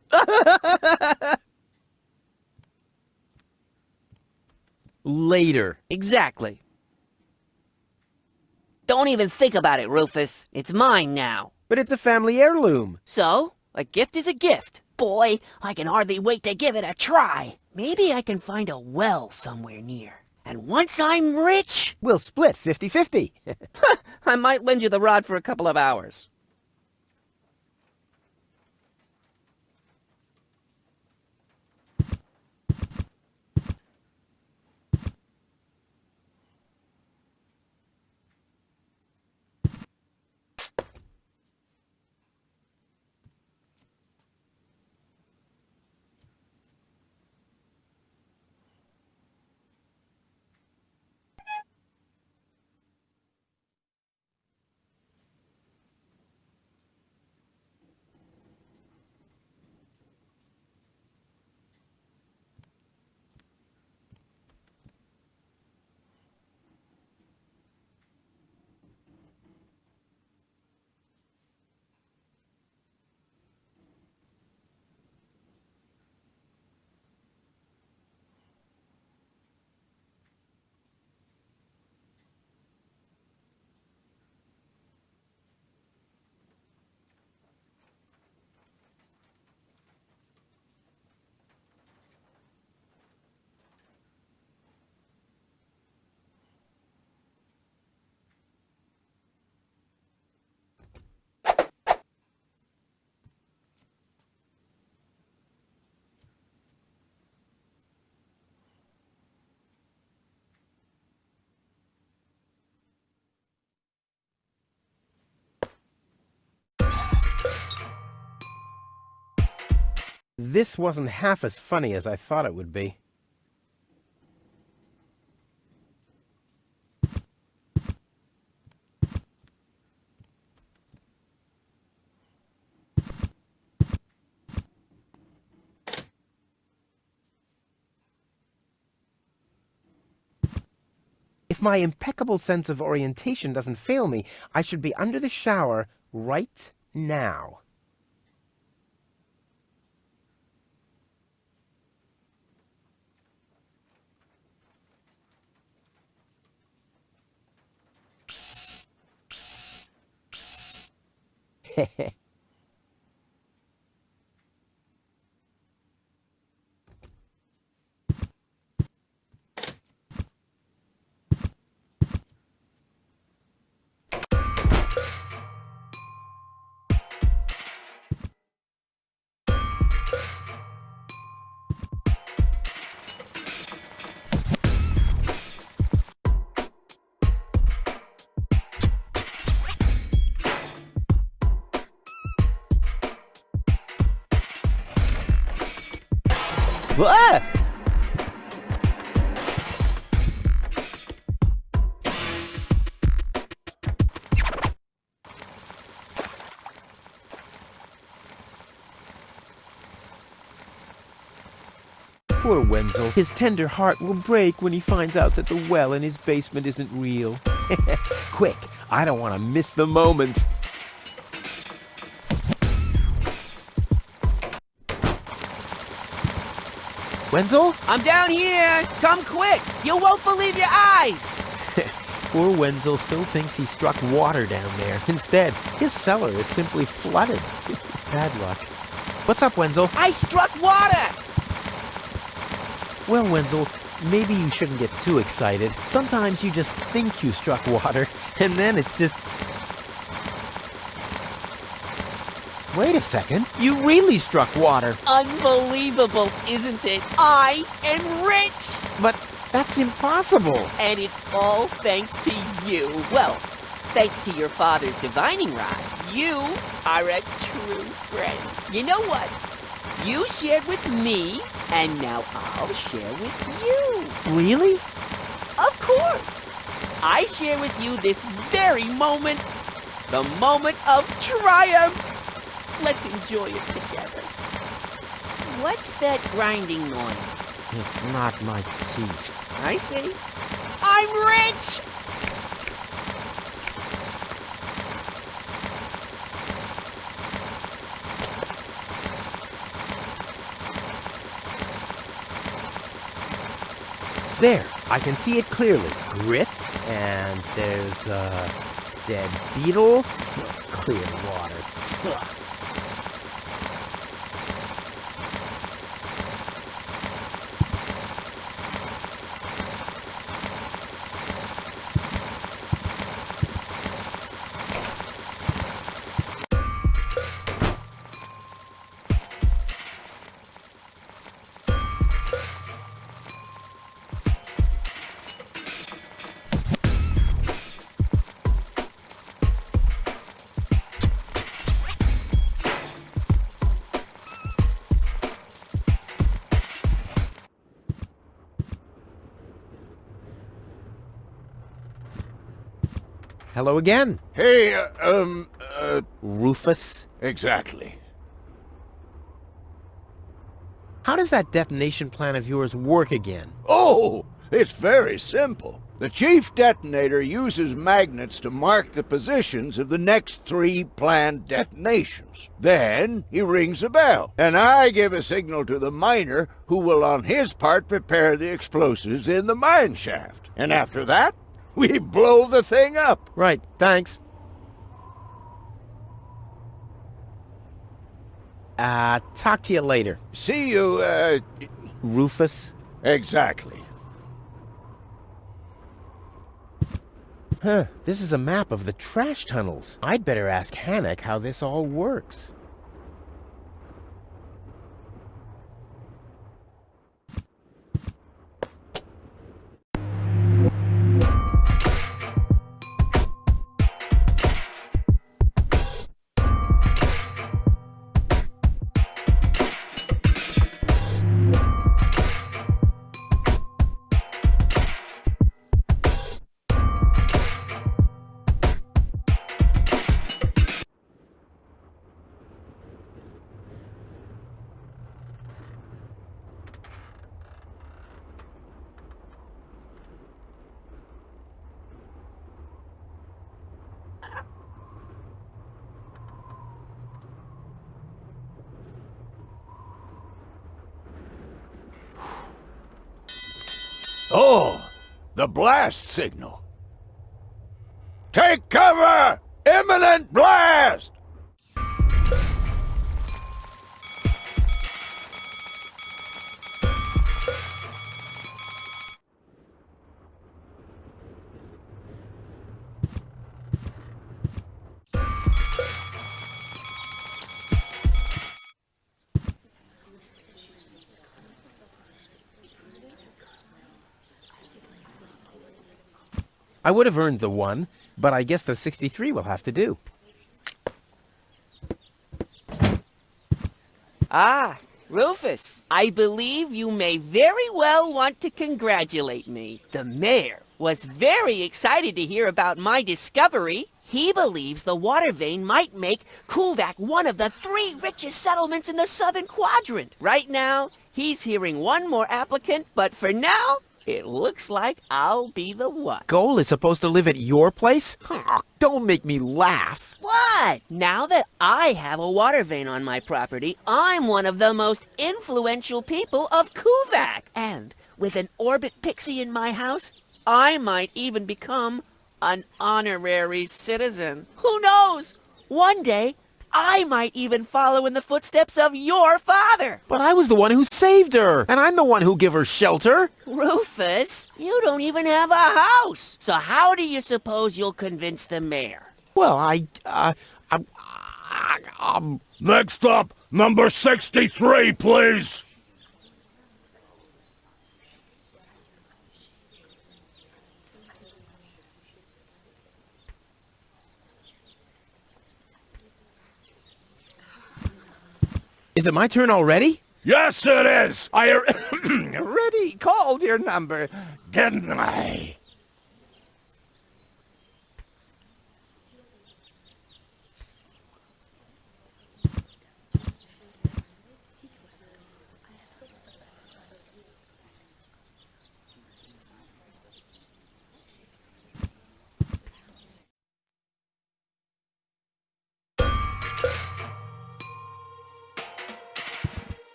S1: Later.
S11: Exactly. Don't even think about it, Rufus. It's mine now.
S1: But it's a family heirloom.
S11: So, a gift is a gift. Boy, I can hardly wait to give it a try. Maybe I can find a well somewhere near. And once I'm rich...
S1: We'll split 50-50.
S11: I might lend you the rod for a couple of hours.
S1: This wasn't half as funny as I thought it would be. If my impeccable sense of orientation doesn't fail me, I should be under the shower right now. Ah! Poor Wenzel. His tender heart will break when he finds out that the well in his basement isn't real. Quick, I don't want to miss the moment. Wenzel?
S11: I'm down here! Come quick! You won't believe your eyes!
S1: Poor Wenzel still thinks he struck water down there. Instead, his cellar is simply flooded. Bad luck. What's up, Wenzel?
S11: I struck water!
S1: Well, Wenzel, maybe you shouldn't get too excited. Sometimes you just think you struck water, and then it's just... Wait a second. You really struck water.
S11: Unbelievable, isn't it? I am rich!
S1: But that's impossible.
S11: And it's all thanks to you. Well, thanks to your father's divining rod. You are a true friend. You know what? You shared with me, and now I'll share with you.
S1: Really?
S11: Of course. I share with you this very moment, the moment of triumph. Let's enjoy it together. What's that grinding noise?
S1: It's not my teeth.
S11: I see. I'm rich!
S1: There, I can see it clearly. Grit, and there's a dead beetle. Clear water. Hello again.
S5: Hey,
S1: Rufus.
S5: exactly.
S1: How does that detonation plan of yours work again?
S5: Oh, it's very simple. The chief detonator uses magnets to mark the positions of the next 3 planned detonations. Then he rings a bell, and I give a signal to the miner who will on his part prepare the explosives in the mine shaft. And after that, we blow the thing up.
S1: Right, thanks. Talk to you later.
S5: See you,
S1: Rufus?
S5: Exactly.
S1: Huh, this is a map of the trash tunnels. I'd better ask Hannock how this all works.
S5: Oh, the blast signal. Take cover! Imminent blast!
S1: I would have earned the 1, but I guess the 63 will have to do.
S11: Ah, Rufus, I believe you may very well want to congratulate me. The mayor was very excited to hear about my discovery. He believes the water vein might make Kuvak one of the 3 richest settlements in the southern quadrant. Right now, he's hearing one more applicant, but for now, it looks like I'll be the one.
S1: Goal is supposed to live at your place? Oh, don't make me laugh.
S11: What? Now that I have a water vein on my property, I'm one of the most influential people of Kuvak. And with an orbit pixie in my house, I might even become an honorary citizen. Who knows? One day, I might even follow in the footsteps of your father.
S1: But I was the one who saved her, and I'm the one who gave her shelter.
S11: Rufus, you don't even have a house. So how do you suppose you'll convince the mayor?
S1: Well,
S4: Next up, number 63, please.
S1: Is it my turn already?
S4: Yes, it is. I
S6: Already called your number, didn't I?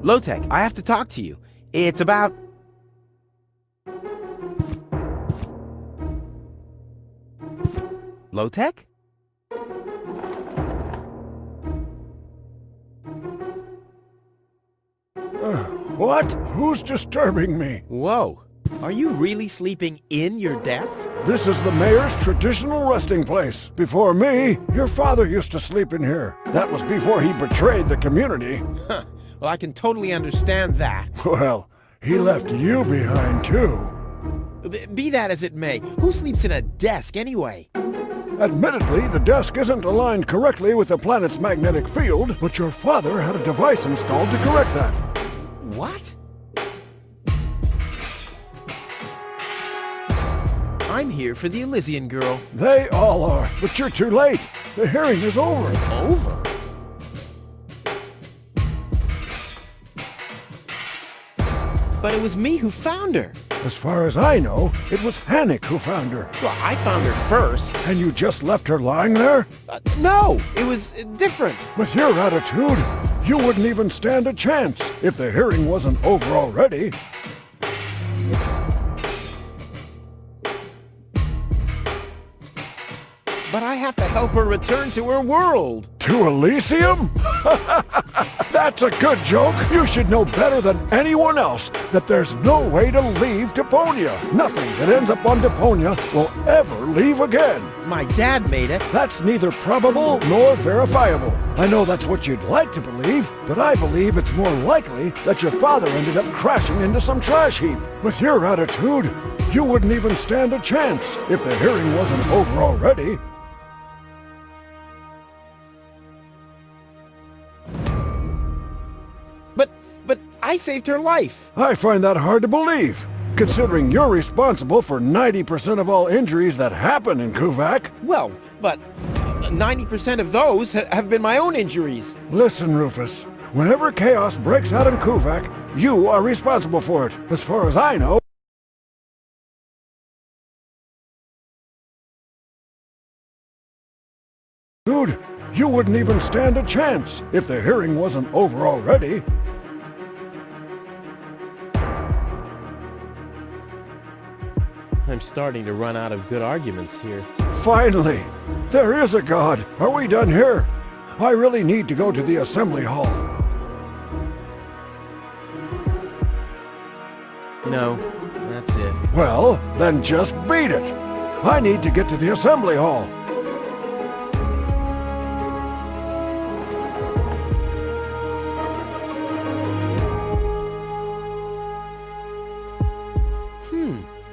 S1: Low-Tech, I have to talk to you. It's about... Low-Tech?
S5: What? Who's disturbing me?
S1: Whoa. Are you really sleeping in your desk?
S5: This is the mayor's traditional resting place. Before me, your father used to sleep in here. That was before he betrayed the community.
S1: Huh. Well, I can totally understand that.
S5: Well, he left you behind, too.
S1: Be that as it may, who sleeps in a desk anyway?
S5: Admittedly, the desk isn't aligned correctly with the planet's magnetic field, but your father had a device installed to correct that.
S1: What? I'm here for the Elysian girl.
S5: They all are, but you're too late. The hearing is over.
S1: Over? But it was me who found her.
S5: As far as I know, it was Hannick who found her.
S1: Well, I found her first.
S5: And you just left her lying there?
S1: No, it was different.
S5: With your attitude, you wouldn't even stand a chance if the hearing wasn't over already.
S1: But I have to help her return to her world.
S5: To Elysium? That's a good joke. You should know better than anyone else that there's no way to leave Deponia. Nothing that ends up on Deponia will ever leave again.
S1: My dad made it.
S5: That's neither probable nor verifiable. I know that's what you'd like to believe, but I believe it's more likely that your father ended up crashing into some trash heap. With your attitude, you wouldn't even stand a chance if the hearing wasn't over already.
S1: But I saved her life.
S5: I find that hard to believe, considering you're responsible for 90% of all injuries that happen in Kuvak.
S1: Well, but 90% of those have been my own injuries.
S5: Listen, Rufus, whenever chaos breaks out in Kuvak, you are responsible for it. As far as I know, dude, you wouldn't even stand a chance if the hearing wasn't over already.
S1: I'm starting to run out of good arguments here.
S5: Finally! There is a God! Are we done here? I really need to go to the assembly hall.
S1: No, that's it.
S5: Well, then just beat it! I need to get to the assembly hall.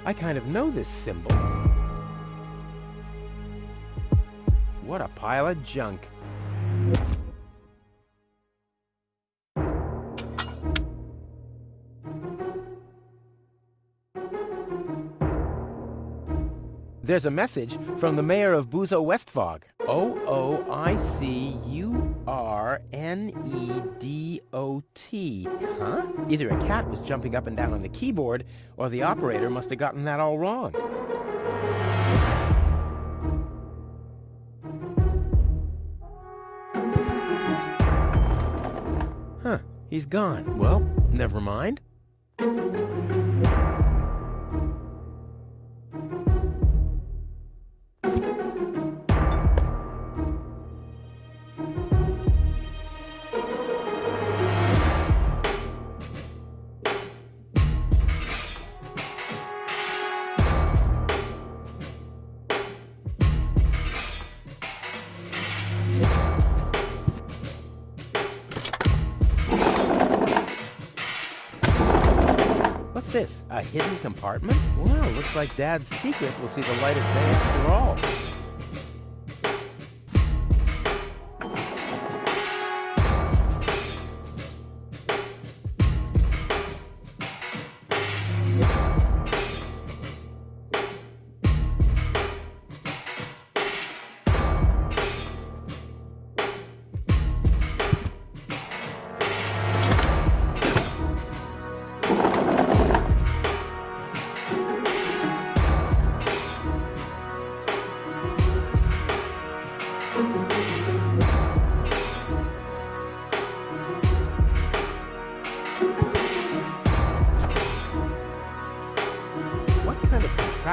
S1: I kind of know this symbol. What a pile of junk. There's a message from the mayor of Buzo Westfog. OOICURNEDOT. Huh? Either a cat was jumping up and down on the keyboard, or the operator must have gotten that all wrong. Huh, he's gone. Well, never mind. What's this? A hidden compartment? Well, looks like Dad's secret will see the light of day after all.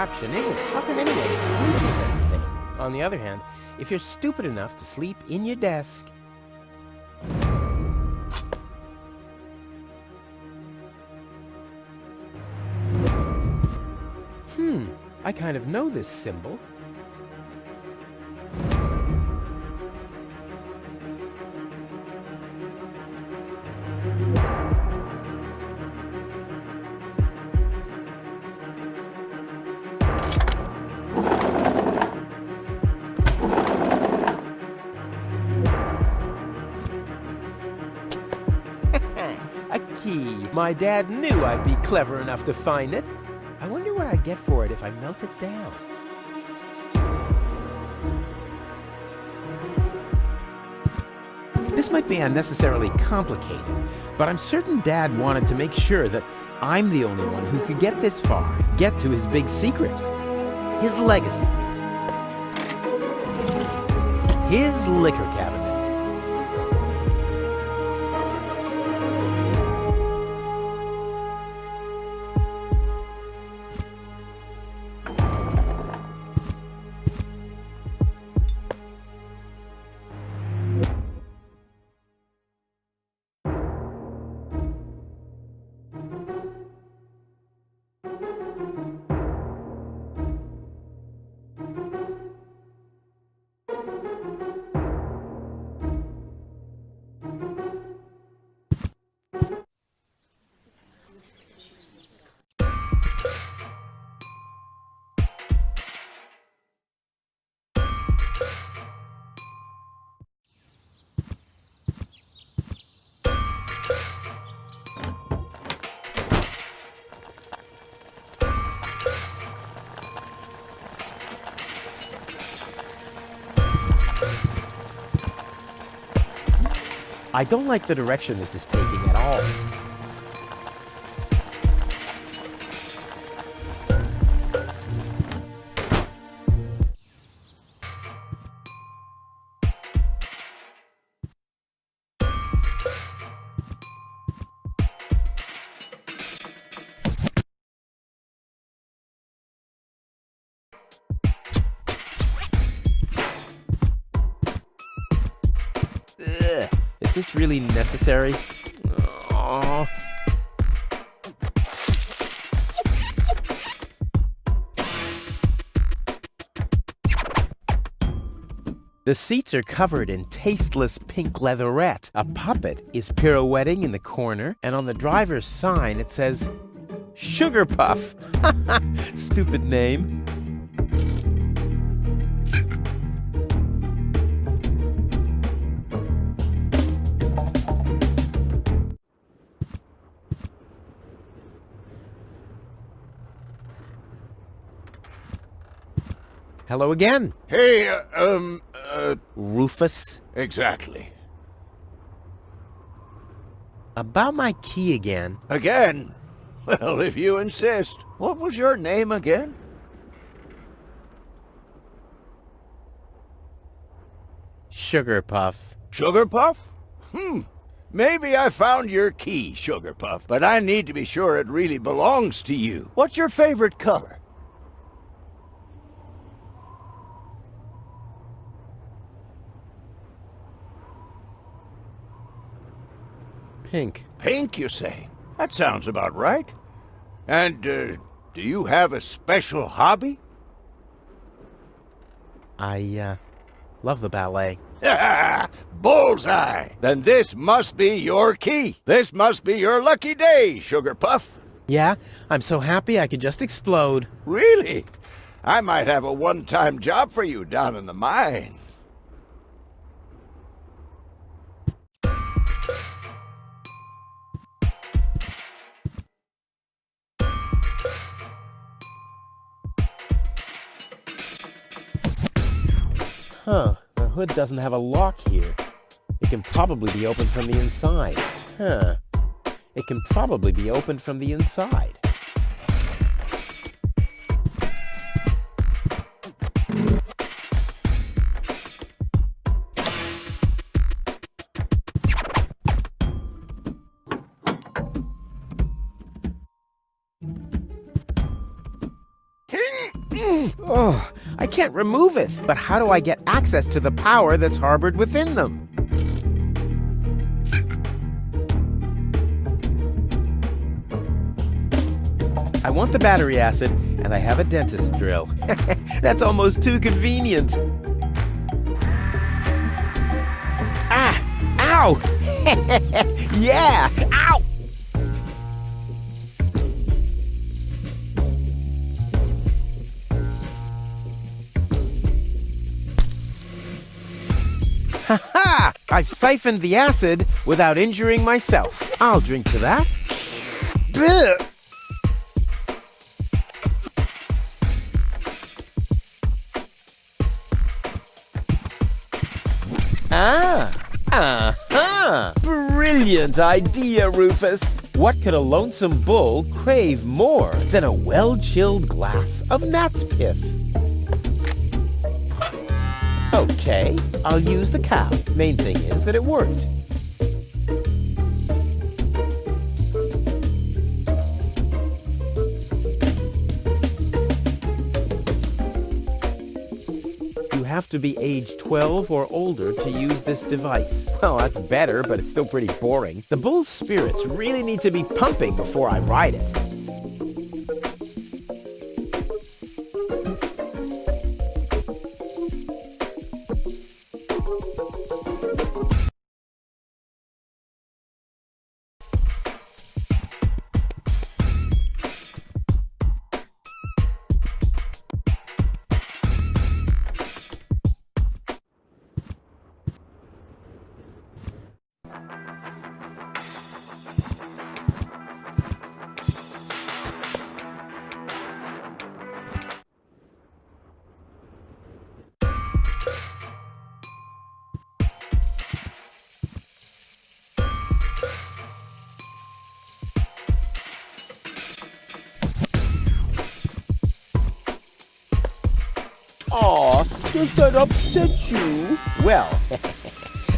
S1: contraption, is it? How can anyone sleep with anything? On the other hand, if you're stupid enough to sleep in your desk... I kind of know this symbol. A key. My dad knew I'd be clever enough to find it. I wonder what I'd get for it if I melt it down. This might be unnecessarily complicated, but I'm certain Dad wanted to make sure that I'm the only one who could get this far, get to his big secret. His legacy. His liquor cabinet. I don't like the direction this is taking at all. Is this really necessary? Oh. The seats are covered in tasteless pink leatherette. A puppet is pirouetting in the corner, and on the driver's sign it says, Sugar Puff. Stupid name. Hello again.
S5: Hey,
S1: Rufus.
S5: Exactly.
S1: About my key again.
S5: Again? Well, if you insist. What was your name again?
S1: Sugar Puff.
S5: Sugar Puff? Maybe I found your key, Sugar Puff, but I need to be sure it really belongs to you. What's your favorite color?
S1: Pink.
S5: Pink, you say? That sounds about right. And, do you have a special hobby?
S1: I, love the ballet.
S5: Bullseye! Then this must be your key. This must be your lucky day, Sugar Puff.
S1: Yeah, I'm so happy I could just explode.
S5: Really? I might have a one-time job for you down in the mine.
S1: Huh, the hood doesn't have a lock here. It can probably be opened from the inside. Huh. It can probably be opened from the inside. Oh, I can't remove it. But how do I get access to the power that's harbored within them? I want the battery acid, and I have a dentist drill. That's almost too convenient. Ah! Ow! Yeah! Ow! Ha-ha! I've siphoned the acid without injuring myself. I'll drink to that. Blech! Brilliant idea, Rufus. What could a lonesome bull crave more than a well-chilled glass of gnat's piss? Okay, I'll use the cow. Main thing is that it worked. You have to be age 12 or older to use this device. Well, that's better, but it's still pretty boring. The bull's spirits really need to be pumping before I ride it. Aw, does that upset you? Well,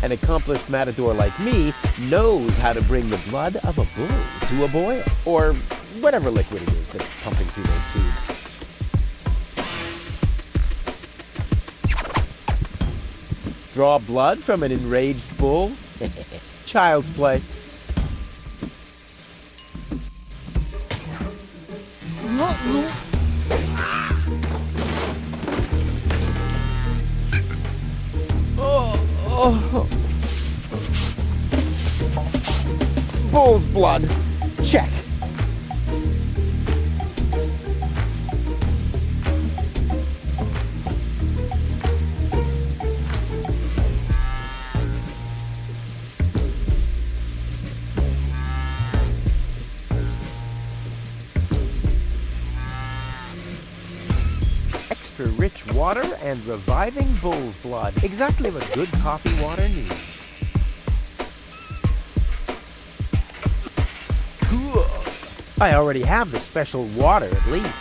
S1: an accomplished matador like me knows how to bring the blood of a bull to a boil. Or whatever liquid it is that's pumping through those tubes. Draw blood from an enraged bull? Child's play. Bull's blood. Check. Extra rich water and reviving bull's blood. Exactly what good coffee water needs. I already have the special water, at least.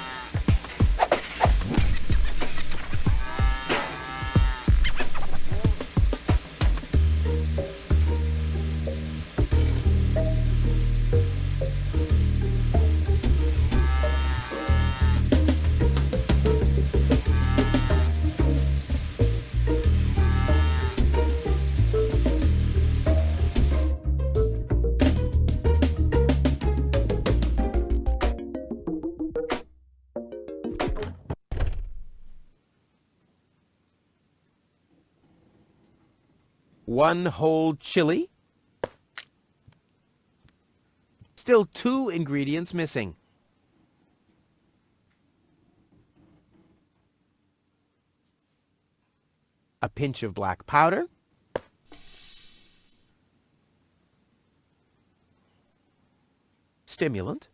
S1: One whole chili. Still 2 ingredients missing. A pinch of black powder. Stimulant.